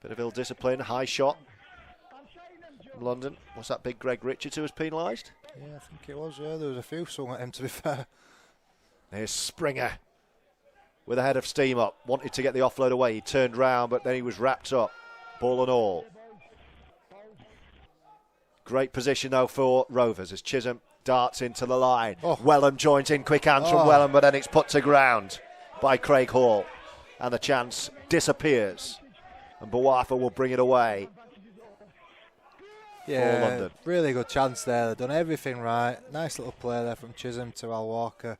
Bit of ill discipline, high shot. London. Was that big Greg Richards who was penalised? Yeah, I think it was, yeah. There was a few swung at him, to be fair. Here's Springer with a head of steam up. Wanted to get the offload away. He turned round, but then he was wrapped up, ball and all. Great position, though, for Rovers as Chisholm darts into the line. Wellham joins in, quick hands from Wellham, but then it's put to ground by Craig Hall. And the chance disappears. And Bawafa will bring it away. Yeah, for London. Really good chance there. They've done everything right. Nice little play there from Chisholm to Al Walker.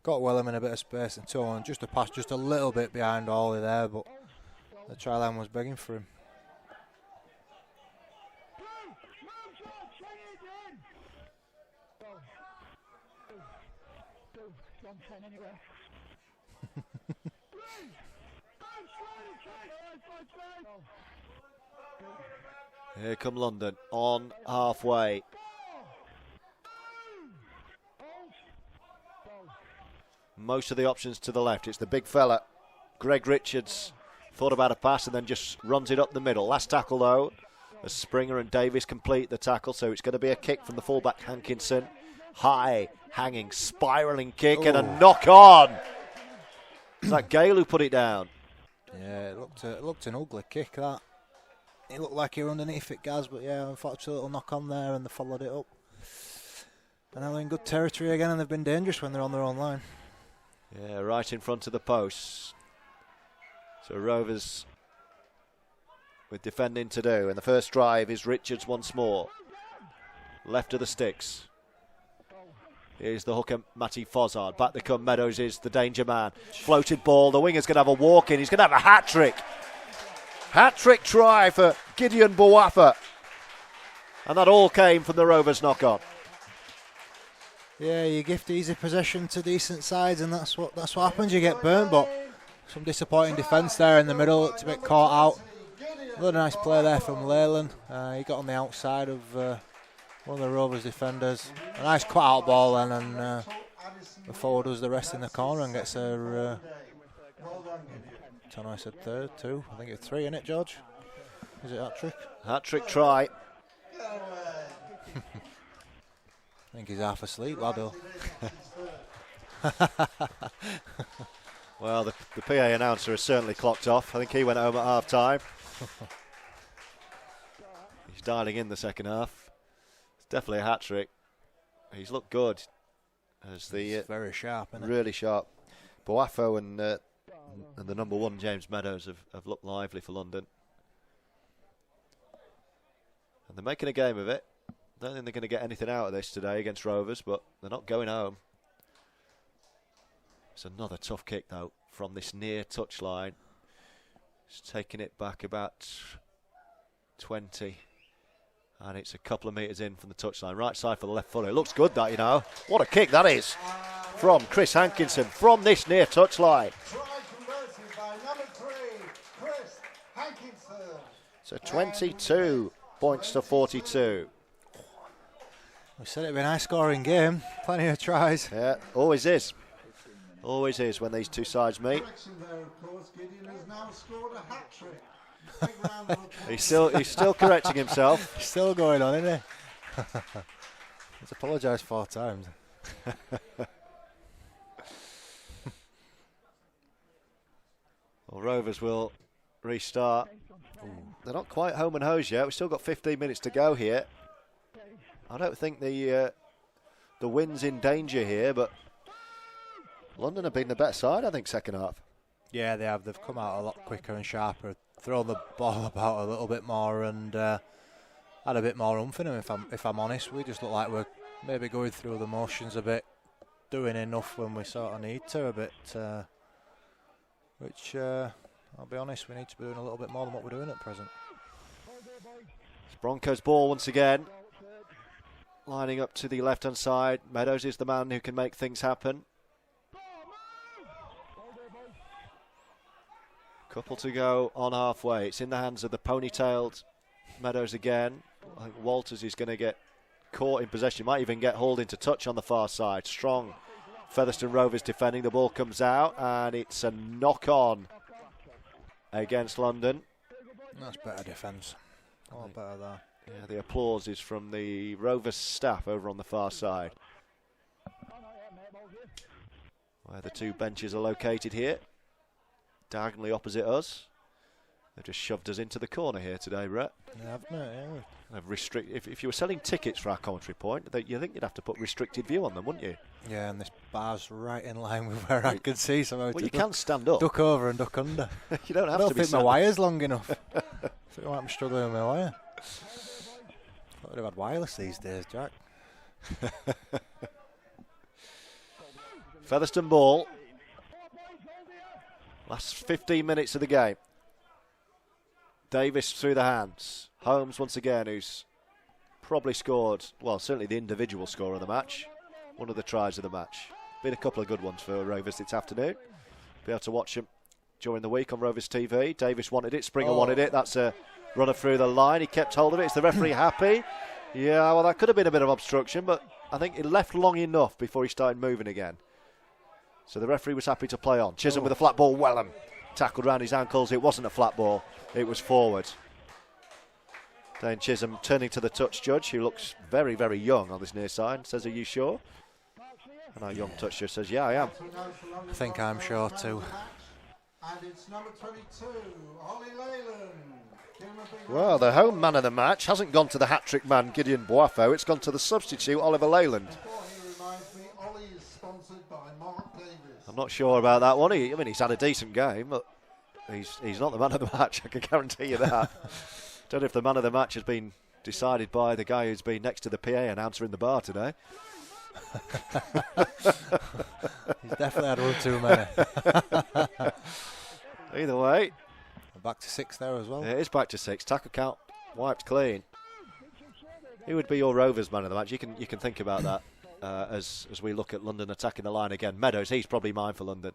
Got Wellham in a bit of space and so on. Just a pass just a little bit behind Hawley there, but the try line was begging for him. Here come London on halfway. Most of the options to the left. It's the big fella, Greg Richards. Thought about a pass and then just runs it up the middle. Last tackle though, as Springer and Davis complete the tackle, so it's going to be a kick from the fullback Hankinson. High, hanging, spiralling kick and a knock on. Is that Gale who put it down? Yeah, it looked an ugly kick, that. It looked like he were underneath it, Gaz, but yeah, unfortunately a little knock on there and they followed it up. And now they're in good territory again, and they've been dangerous when they're on their own line. Yeah, right in front of the posts. So Rovers with defending to do. And the first drive is Richards once more. Left of the sticks. Here's the hooker, Matty Fozzard. Back they come, Meadows is the danger man. Floated ball, the winger's going to have a walk in. He's going to have a hat-trick. Hat-trick try for Gideon Bawafa. And that all came from the Rovers knock-on. Yeah, you gift easy possession to decent sides, and that's what happens. You get burnt, but some disappointing defence there in the middle. Looked a bit caught out. Another nice play there from Leyland. He got on the outside of one of the Rovers defenders. A nice cut-out ball then, and the forward does the rest in the corner and gets her. I don't know, I said third, two. I think it's three, isn't it, George? Is it hat-trick? Hat-trick try. I think he's half asleep, Laddo. Well, the PA announcer has certainly clocked off. I think he went home at half-time. He's dialing in the second half. It's definitely a hat-trick. He's looked good. As the very sharp, isn't it? Really sharp. Boafo and the number one, James Meadows, have looked lively for London. And they're making a game of it. Don't think they're going to get anything out of this today against Rovers, but they're not going home. It's another tough kick, though, from this near touchline. It's taking it back about 20. And it's a couple of metres in from the touchline. Right side for the left footer. It looks good, that, you know. What a kick that is from Chris Hankinson from this near touchline. So 22 points to 42. We said it'd be a nice scoring game. Plenty of tries. Yeah, always is. Always is when these two sides meet. He's still correcting himself. He's still going on, isn't he? He's apologised 4 times. Well, Rovers will restart. They're not quite home and hosed yet. We've still got 15 minutes to go here. I don't think the win's in danger here, but London have been the better side, I think, second half. Yeah, they have. They've come out a lot quicker and sharper, thrown the ball about a little bit more, and had a bit more oomph in them, if I'm honest. We just look like we're maybe going through the motions a bit, doing enough when we sort of need to a bit, which, I'll be honest, we need to be doing a little bit more than what we're doing at present. It's Broncos ball once again. Lining up to the left-hand side. Meadows is the man who can make things happen. Couple to go on halfway. It's in the hands of the ponytailed Meadows again. I think Walters is going to get caught in possession. Might even get hauled into touch on the far side. Strong Featherstone Rovers defending. The ball comes out and it's a knock-on against London. That's better defence. A lot better there. Yeah, the applause is from the Rovers staff over on the far side, where the two benches are located here, diagonally opposite us. They've just shoved us into the corner here today, Brett. Yeah, haven't they? Yeah. If you were selling tickets for our commentary point, you think you'd have to put restricted view on them, wouldn't you? Yeah, and this bar's right in line with where I can see. So well, you can't stand up. Duck over and duck under. You don't have to be. I don't think my wire's long enough. I think I might be struggling with my wire. I would have had wireless these days, Jack. Featherstone ball. Last 15 minutes of the game. Davis through the hands. Holmes once again, who's probably scored, well, certainly the individual score of the match. One of the tries of the match. Been a couple of good ones for Rovers this afternoon. Be able to watch them during the week on Rovers TV. Davis wanted it, Springer wanted it. That's a runner through the line. He kept hold of it. Is the referee happy? Yeah, well, that could have been a bit of obstruction, but I think it left long enough before he started moving again. So the referee was happy to play on. Chisholm with a flat ball. Wellham tackled round his ankles. It wasn't a flat ball. It was forward. Dane Chisholm turning to the touch judge, who looks very, very young on this near side, says, "Are you sure?" And our young touch judge says, "Yeah, I am." I think I'm sure too. And it's number 22, Ollie Leyland. Well, the home man of the match hasn't gone to the hat-trick man, Gideon Boafo. It's gone to the substitute, Oliver Leyland. I'm not sure about that one. I mean, he's had a decent game, but he's not the man of the match, I can guarantee you that. Don't know if the man of the match has been decided by the guy who's been next to the PA announcer in the bar today. He's definitely had one too many. Either way. Back to 6 there as well. Yeah, it is back to 6. Tackle count wiped clean. Who would be your Rovers man of the match? You can think about that as we look at London attacking the line again. Meadows, he's probably mine for London.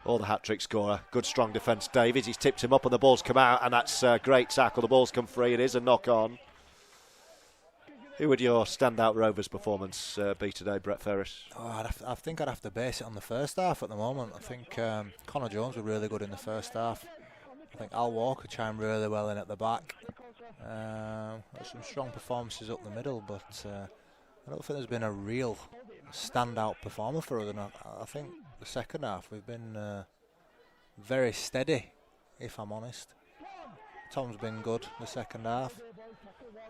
Or the hat-trick scorer. Good strong defence. Davies, he's tipped him up and the ball's come out, and that's a great tackle. The ball's come free. It is a knock-on. Who would your standout Rovers performance be today, Brett Ferris? I think I'd have to base it on the first half at the moment. I think Connor Jones were really good in the first half. I think Al Walker chimed really well in at the back. There's some strong performances up the middle, but I don't think there's been a real standout performer for us. And I think the second half we've been very steady, if I'm honest. Tom's been good the second half.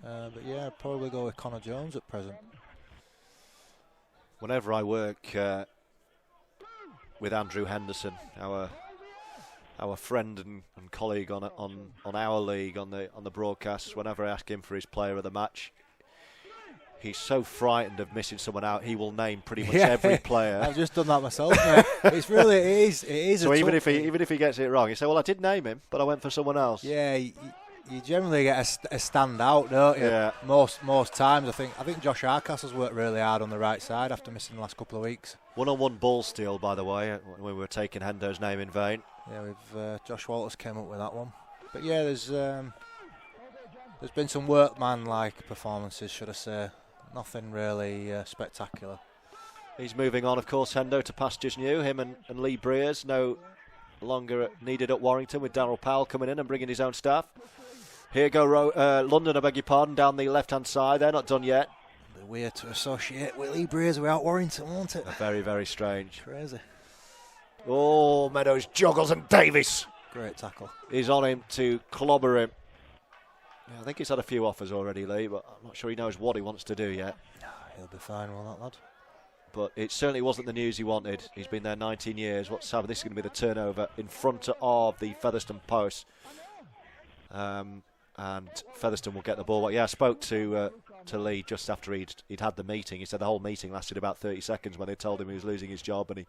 But yeah, I'd probably go with Connor Jones at present. Whenever I work with Andrew Henderson, our friend and colleague on our league on the broadcast, whenever I ask him for his player of the match, he's so frightened of missing someone out, he will name pretty much every player. I've just done that myself, mate. It is. So even if he gets it wrong, he say, "Well, I did name him, but I went for someone else." Yeah, you generally get a standout, don't you? Yeah. Most times, I think Josh Hardcastle's worked really hard on the right side after missing the last couple of weeks. One-on-one ball steal, by the way, when we were taking Hendo's name in vain. Yeah, Josh Walters came up with that one. But yeah, there's been some workman-like performances, should I say. Nothing really spectacular. He's moving on, of course, Hendo to pastures new. Him and Lee Breers no longer needed at Warrington, with Darryl Powell coming in and bringing his own staff. Here go London, I beg your pardon, down the left-hand side. They're not done yet. It'd be weird to associate with Lee Breers without Warrington, won't it? Very, very strange. Crazy. Oh, Meadows juggles and Davis. Great tackle. He's on him to clobber him. Yeah, I think he's had a few offers already, Lee, but I'm not sure he knows what he wants to do yet. He'll be fine, will that lad? But it certainly wasn't the news he wanted. He's been there 19 years. What's happened? This is going to be the turnover in front of the Featherstone post. And Featherstone will get the ball. But yeah, I spoke to Lee just after he'd had the meeting. He said the whole meeting lasted about 30 seconds when they told him he was losing his job, and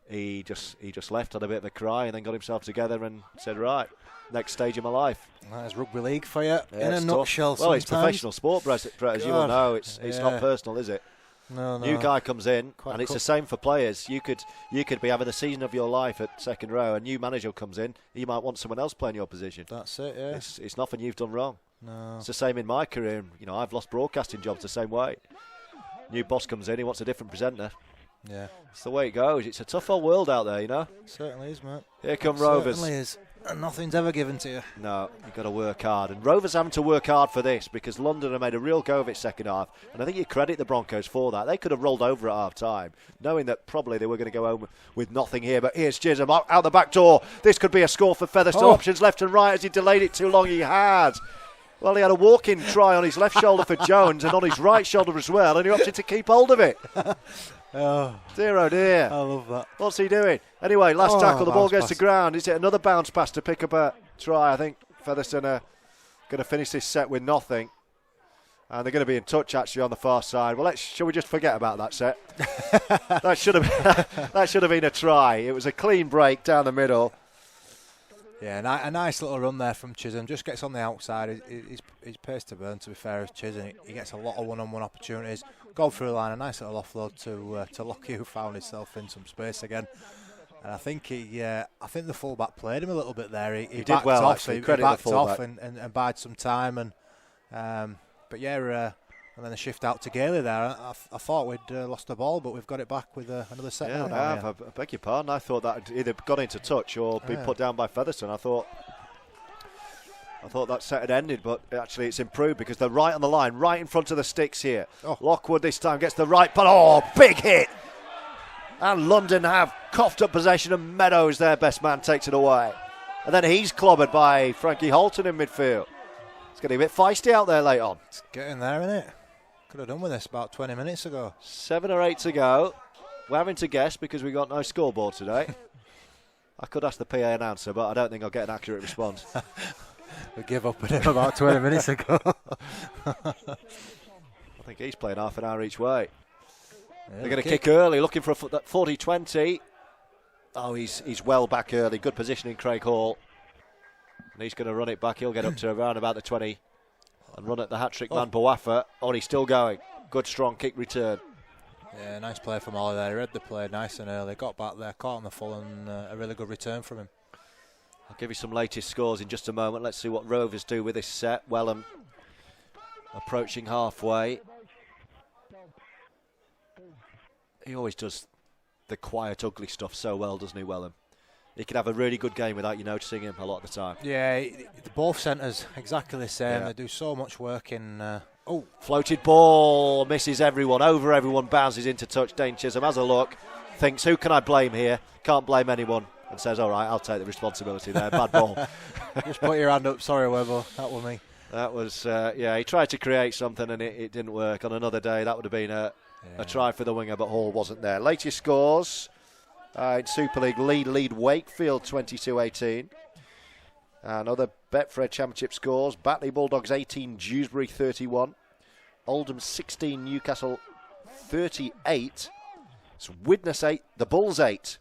he just left, had a bit of a cry, and then got himself together and said, "Right, next stage of my life." That is rugby league for you, yeah, in a nutshell. Well, it's professional sport, Brett, as you will know. It's not personal, is it? No. New guy comes in, and it's cool. the same for players. You could be having the season of your life at second row. A new manager comes in, you might want someone else playing your position. That's it. Yeah. It's nothing you've done wrong. No. It's the same in my career. You know, I've lost broadcasting jobs the same way. New boss comes in, he wants a different presenter. Yeah. It's the way it goes. It's a tough old world out there, you know. Certainly is, mate. Here come Rovers. Certainly is. And nothing's ever given to you. No, you've got to work hard. And Rovers having to work hard for this because London have made a real go of it second half. And I think you credit the Broncos for that. They could have rolled over at half time, knowing that probably they were going to go home with nothing here. But here's Chisholm out the back door. This could be a score for Featherstone. Options left and right. As he delayed it too long, he had. Well, he had a walk-in try on his left shoulder for Jones and on his right shoulder as well, and he opted to keep hold of it. Oh dear. I love that. What's he doing? Anyway, last tackle, the ball goes to ground. Is it another bounce pass to pick up a try? I think Featherstone are going to finish this set with nothing. And they're going to be in touch, actually, on the far side. Well, shall we just forget about that set? that should have been a try. It was a clean break down the middle. Yeah, a nice little run there from Chisholm. Just gets on the outside. He's pace to burn, to be fair, as Chisholm. He gets a lot of one-on-one opportunities. Go through the line, a nice little offload to Lockie, who found himself in some space again. And I think I think the fullback played him a little bit there. He did well, off, actually. He Credit backed the fullback. off and bided some time. But yeah, and then a shift out to Gailey there. I thought we'd lost the ball, but we've got it back with another set. Yeah, I beg your pardon. I thought that either got into touch or been put down by Featherstone. I thought that set had ended, but actually it's improved because they're right on the line, right in front of the sticks here. Lockwood this time gets the right, but big hit. And London have coughed up possession, and Meadows, their best man, takes it away. And then he's clobbered by Frankie Holton in midfield. It's getting a bit feisty out there late on. It's getting there, isn't it? Could have done with this about 20 minutes ago. 7 or 8 to go. We're having to guess because we got no scoreboard today. I could ask the PA announcer, but I don't think I'll get an accurate response. We give up on him about 20 minutes ago. I think he's playing half an hour each way. Yeah, they're going to kick early, looking for a 40-20. Oh, he's well back early. Good positioning, Craig Hall. And he's going to run it back. He'll get up to around about the 20 and run at the hat-trick man, Boafa. And he's still going. Good, strong kick return. Yeah, nice play from Ollie there. He read the play nice and early. Got back there, caught on the full, and a really good return from him. I'll give you some latest scores in just a moment. Let's see what Rovers do with this set. Wellham approaching halfway. He always does the quiet, ugly stuff so well, doesn't he, Wellham? He can have a really good game without you noticing him a lot of the time. Yeah, both centres exactly the same. Yeah. They do so much work in... Floated ball, misses everyone, over everyone, bounces into touch. Dane Chisholm has a look, thinks, who can I blame here? Can't blame anyone. And says, all right, I'll take the responsibility there. Bad ball. Just put your hand up. Sorry, Webber. That was me. That was, he tried to create something and it didn't work. On another day, that would have been a try for the winger, but Hall wasn't there. Latest scores in Super League, lead Wakefield 22-18. And other Betfred Championship scores, Batley Bulldogs 18, Dewsbury 31. Oldham 16, Newcastle 38. It's Widnes 8, the Bulls 8.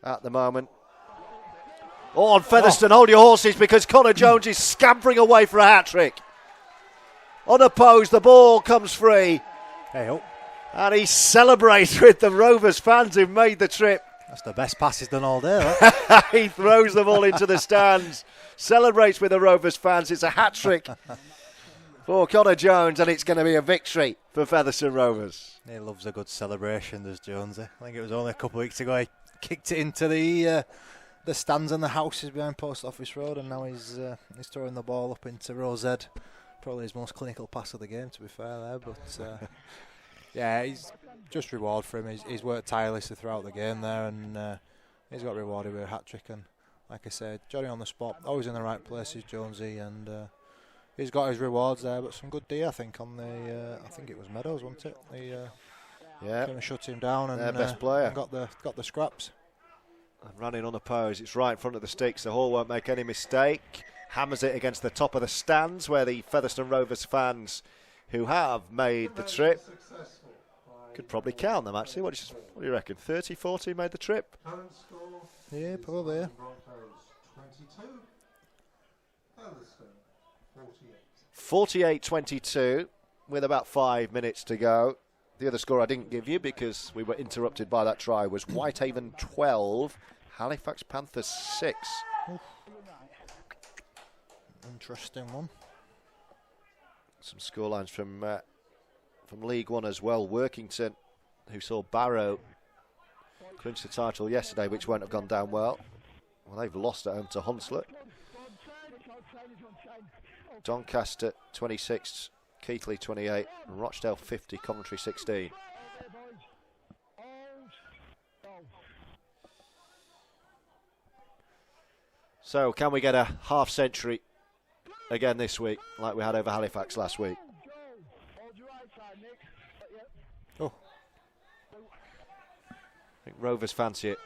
At the moment. And Featherstone, hold your horses because Connor Jones is scampering away for a hat-trick. Unopposed, the ball comes free. Hey-oh. And he celebrates with the Rovers fans who've made the trip. That's the best pass he's done all day. Right? He throws the ball into the stands. Celebrates with the Rovers fans. It's a hat-trick for Connor Jones, and it's going to be a victory for Featherstone Rovers. He loves a good celebration, does Jonesy. I think it was only a couple of weeks ago he kicked it into the stands and the houses behind Post Office Road, and now he's throwing the ball up into row Z. Probably his most clinical pass of the game, to be fair there. But yeah, he's just reward for him. He's worked tirelessly throughout the game there, and he's got rewarded with a hat trick. And like I said, Johnny on the spot, always in the right places, Jonesy, and he's got his rewards there. But some good D, I think, on the I think it was Meadows, wasn't it? Kind of shut him down and their best player. And got the scraps. And running unopposed, it's right in front of the sticks. The Hall won't make any mistake. Hammers it against the top of the stands where the Featherstone Rovers fans who have made the trip could probably count them actually. What do you reckon? 30, 40 made the trip? Yeah, probably. Yeah. 48-22 with about 5 minutes to go. The other score I didn't give you because we were interrupted by that try was Whitehaven 12, Halifax Panthers 6. Oof. Interesting one. Some scorelines from League One as well. Workington who saw Barrow clinch the title yesterday, which won't have gone down well. Well, they've lost at home to Hunslet. Doncaster 26, Keighley 28, and Rochdale 50, Coventry 16. So, can we get a half century again this week, like we had over Halifax last week? Oh. I think Rovers fancy it.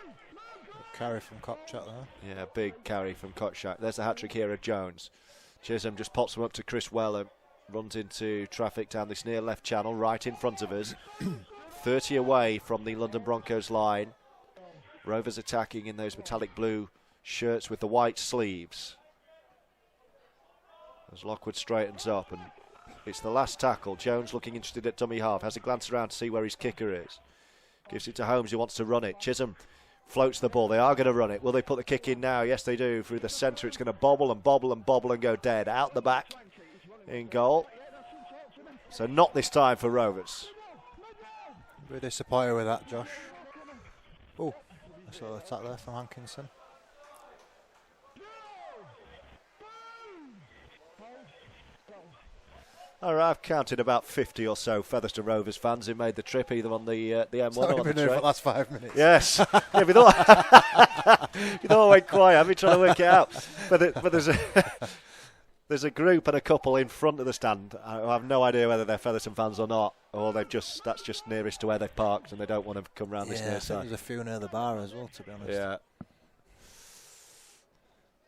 Carry from Kopchak there. Yeah, big carry from Kotchak. There's the hat-trick here of Jones. Chisholm just pops them up to Chris Weller, runs into traffic down this near left channel, right in front of us. 30 away from the London Broncos line. Rovers attacking in those metallic blue shirts with the white sleeves. As Lockwood straightens up, and it's the last tackle. Jones looking interested at dummy half, has a glance around to see where his kicker is. Gives it to Holmes, who wants to run it. Chisholm floats the ball. They are going to run it. Will they put the kick in now? Yes, they do. Through the centre, it's going to bobble and bobble and bobble and go dead. Out the back, in goal. So not this time for Rovers. Really disappointed with that, Josh. Oh, I saw the attack there from Hankinson. All right, I've counted about 50 or so Featherstone Rovers fans who made the trip, either on the M1 or on the train. For the last 5 minutes. Yes. Yeah, we thought I went quiet. I've been trying to work it out. But there's a group and a couple in front of the stand. I have no idea whether they're Featherstone fans or not, or that's just nearest to where they've parked and they don't want to come round this near side. There's a few near the bar as well, to be honest. Yeah.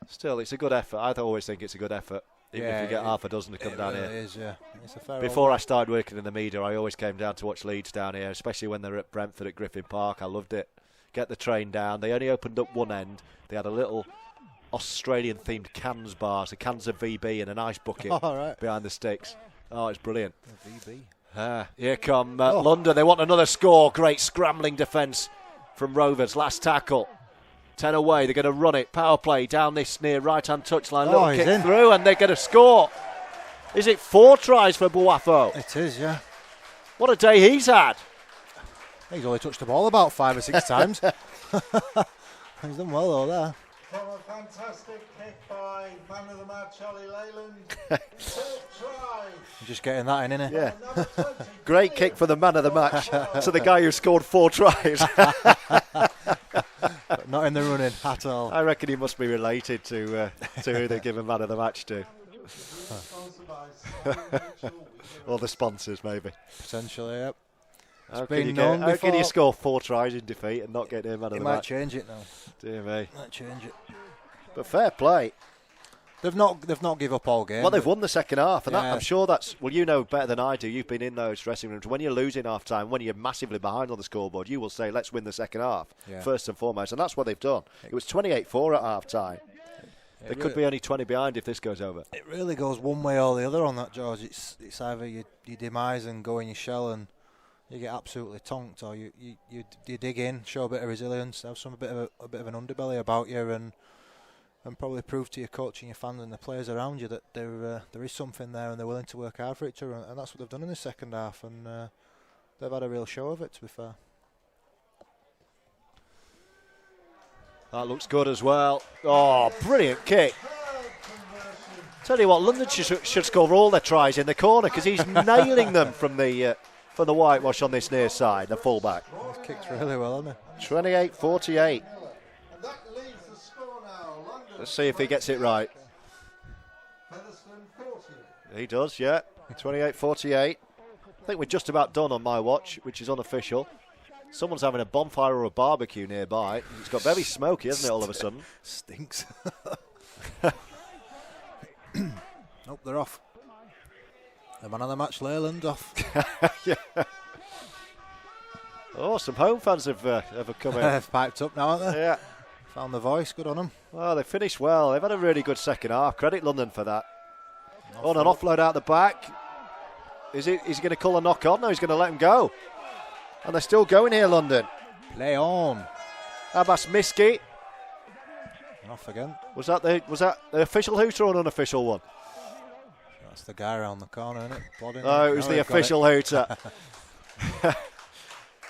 Still, it's a good effort. I always think it's a good effort. Even if you get half a dozen to come down here. It is, yeah. It's a fair Before I started working in the media, I always came down to watch Leeds down here, especially when they're at Brentford at Griffin Park. I loved it. Get the train down. They only opened up one end. They had a little Australian-themed cans bar, so cans of VB and an ice bucket behind the sticks. Oh, it's brilliant. VB. Here come London. They want another score. Great scrambling defence from Rovers. Last tackle. 10 away, they're going to run it. Power play down this near right-hand touchline. Little kick through, and they're going to score. Is it 4 tries for Buafo? It is, yeah. What a day he's had. He's only touched the ball about 5 or 6 times. He's done well, though, there. From a fantastic kick by man of the match, Ollie Leyland. 4th try. Just getting that in, innit? Yeah. Great kick for the man of the match. So the guy who scored 4 tries. But not in the running at all. I reckon he must be related to who they give a man of the match to. Or the sponsors, maybe. Potentially, yep. How can you score 4 tries in defeat and not get a man of the match? He might change it now. Dear me. Might change it. But fair play. They've not give up all game. Well, they've won the second half, and I'm sure that's... Well, you know better than I do. You've been in those dressing rooms. When you're losing half-time, when you're massively behind on the scoreboard, you will say, let's win the second half, first and foremost. And that's what they've done. It was 28-4 at half-time. They could be only 20 behind if this goes over. It really goes one way or the other on that, George. It's either you demise and go in your shell and you get absolutely tonked, or you dig in, show a bit of resilience, have a bit of an underbelly about you, and probably prove to your coach and your fans and the players around you that there is something there and they're willing to work hard for each other, and that's what they've done in the second half, and they've had a real show of it, to be fair. That looks good as well. Oh, brilliant kick. Tell you what, London should score all their tries in the corner, because he's nailing them from the whitewash on this near side, the fullback. He's kicked really well, hasn't he? 28-48. Let's see if he gets it right. He does, yeah. 28-48. I think we're just about done on my watch, which is unofficial. Someone's having a bonfire or a barbecue nearby. It's got very smoky, hasn't it, all of a sudden? Stinks. Nope, they're off. The man of the match, Leyland, off. Yeah. Oh, some home fans have come in. They've piped up now, haven't they? Yeah. Found the voice, good on them. Well, they finished well. They've had a really good second half. Credit London for that. An offload out the back. Is he going to call a knock on? No, he's going to let him go. And they're still going here, London. Play on. Abbas Miski. Off again. Was that the official hoot or an unofficial one? That's the guy around the corner, isn't it? Oh, it was the official hooter.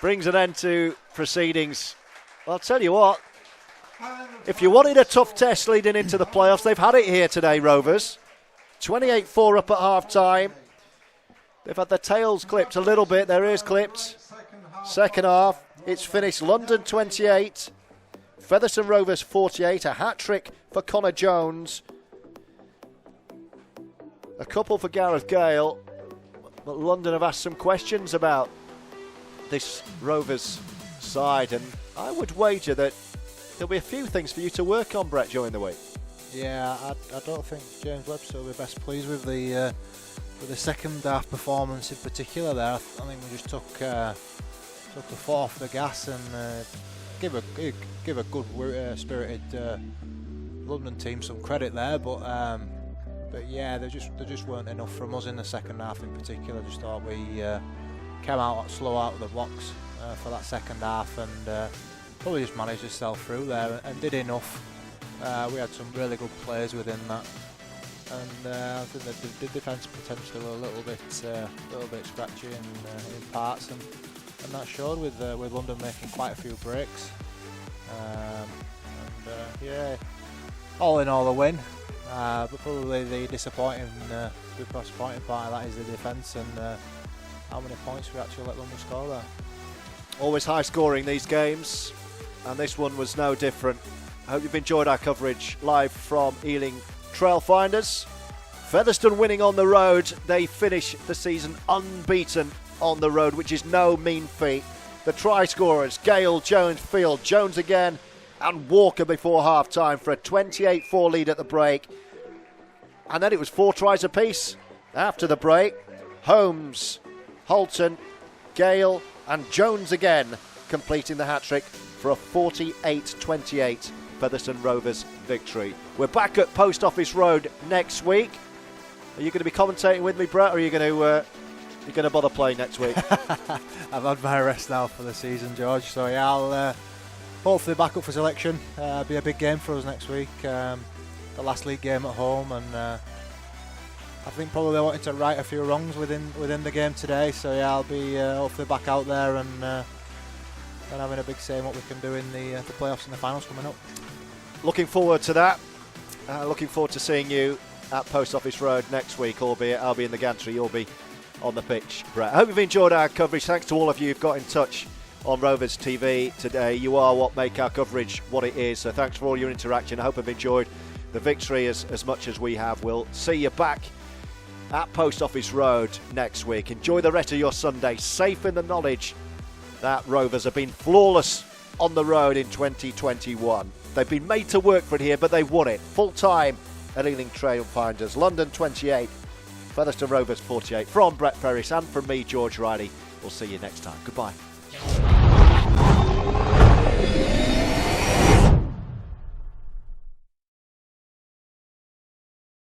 brings an end to proceedings. Well, I'll tell you what, if you wanted a tough test leading into the playoffs, they've had it here today, Rovers. 28-4 up at half-time. They've had their tails clipped a little bit. Their ears clipped. Second half, it's finished London 28, Featherstone Rovers 48. A hat-trick for Connor Jones. A couple for Gareth Gale. But London have asked some questions about this Rovers side, and I would wager that there'll be a few things for you to work on, Brett, during the week. Yeah, I don't think James Webster will be best pleased with the second half performance in particular there. I think we just took the foot off the gas and give a good spirited London team some credit there, but yeah, there just weren't enough from us in the second half in particular. Just thought we came out slow out of the blocks for that second half, and probably just managed to sell through there and did enough. We had some really good players within that, and I think that the defence potentially were a little bit scratchy in parts, and that showed with London making quite a few breaks. Yeah, all in all a win, but probably the disappointing part of that is the defence and how many points we actually let London score there. Always high scoring these games, and this one was no different. I hope you've enjoyed our coverage live from Ealing Trailfinders. Featherstone winning on the road. They finish the season unbeaten on the road, which is no mean feat. The try scorers, Gale, Jones, Field, Jones again, and Walker before half-time for a 28-4 lead at the break. And then it was 4 tries apiece after the break. Holmes, Holton, Gale, and Jones again completing the hat-trick for a 48-28 Featherstone Rovers victory. We're back at Post Office Road next week. Are you going to be commentating with me, Brett, or are you going to bother playing next week? I've had my rest now for the season, George. So yeah, I'll hopefully back up for selection. Be a big game for us next week. The last league game at home, and I think probably I wanted to right a few wrongs within the game today. So yeah, I'll be hopefully back out there and having a big say in what we can do in the playoffs and the finals coming up. Looking forward to that. Looking forward to seeing you at Post Office Road next week, albeit I'll be in the gantry, you'll be on the pitch, Brett. I hope you've enjoyed our coverage. Thanks to all of you who've got in touch on Rovers TV today. You are what make our coverage what it is, so thanks for all your interaction. I hope you've enjoyed the victory as much as we have. We'll see you back at Post Office Road next week. Enjoy the rest of your Sunday, safe in the knowledge that Rovers have been flawless on the road in 2021. They've been made to work for it here, but they won it full time at Ealing Trailfinders. London 28, Featherstone Rovers 48. From Brett Ferris and from me, George Riley. We'll see you next time. Goodbye.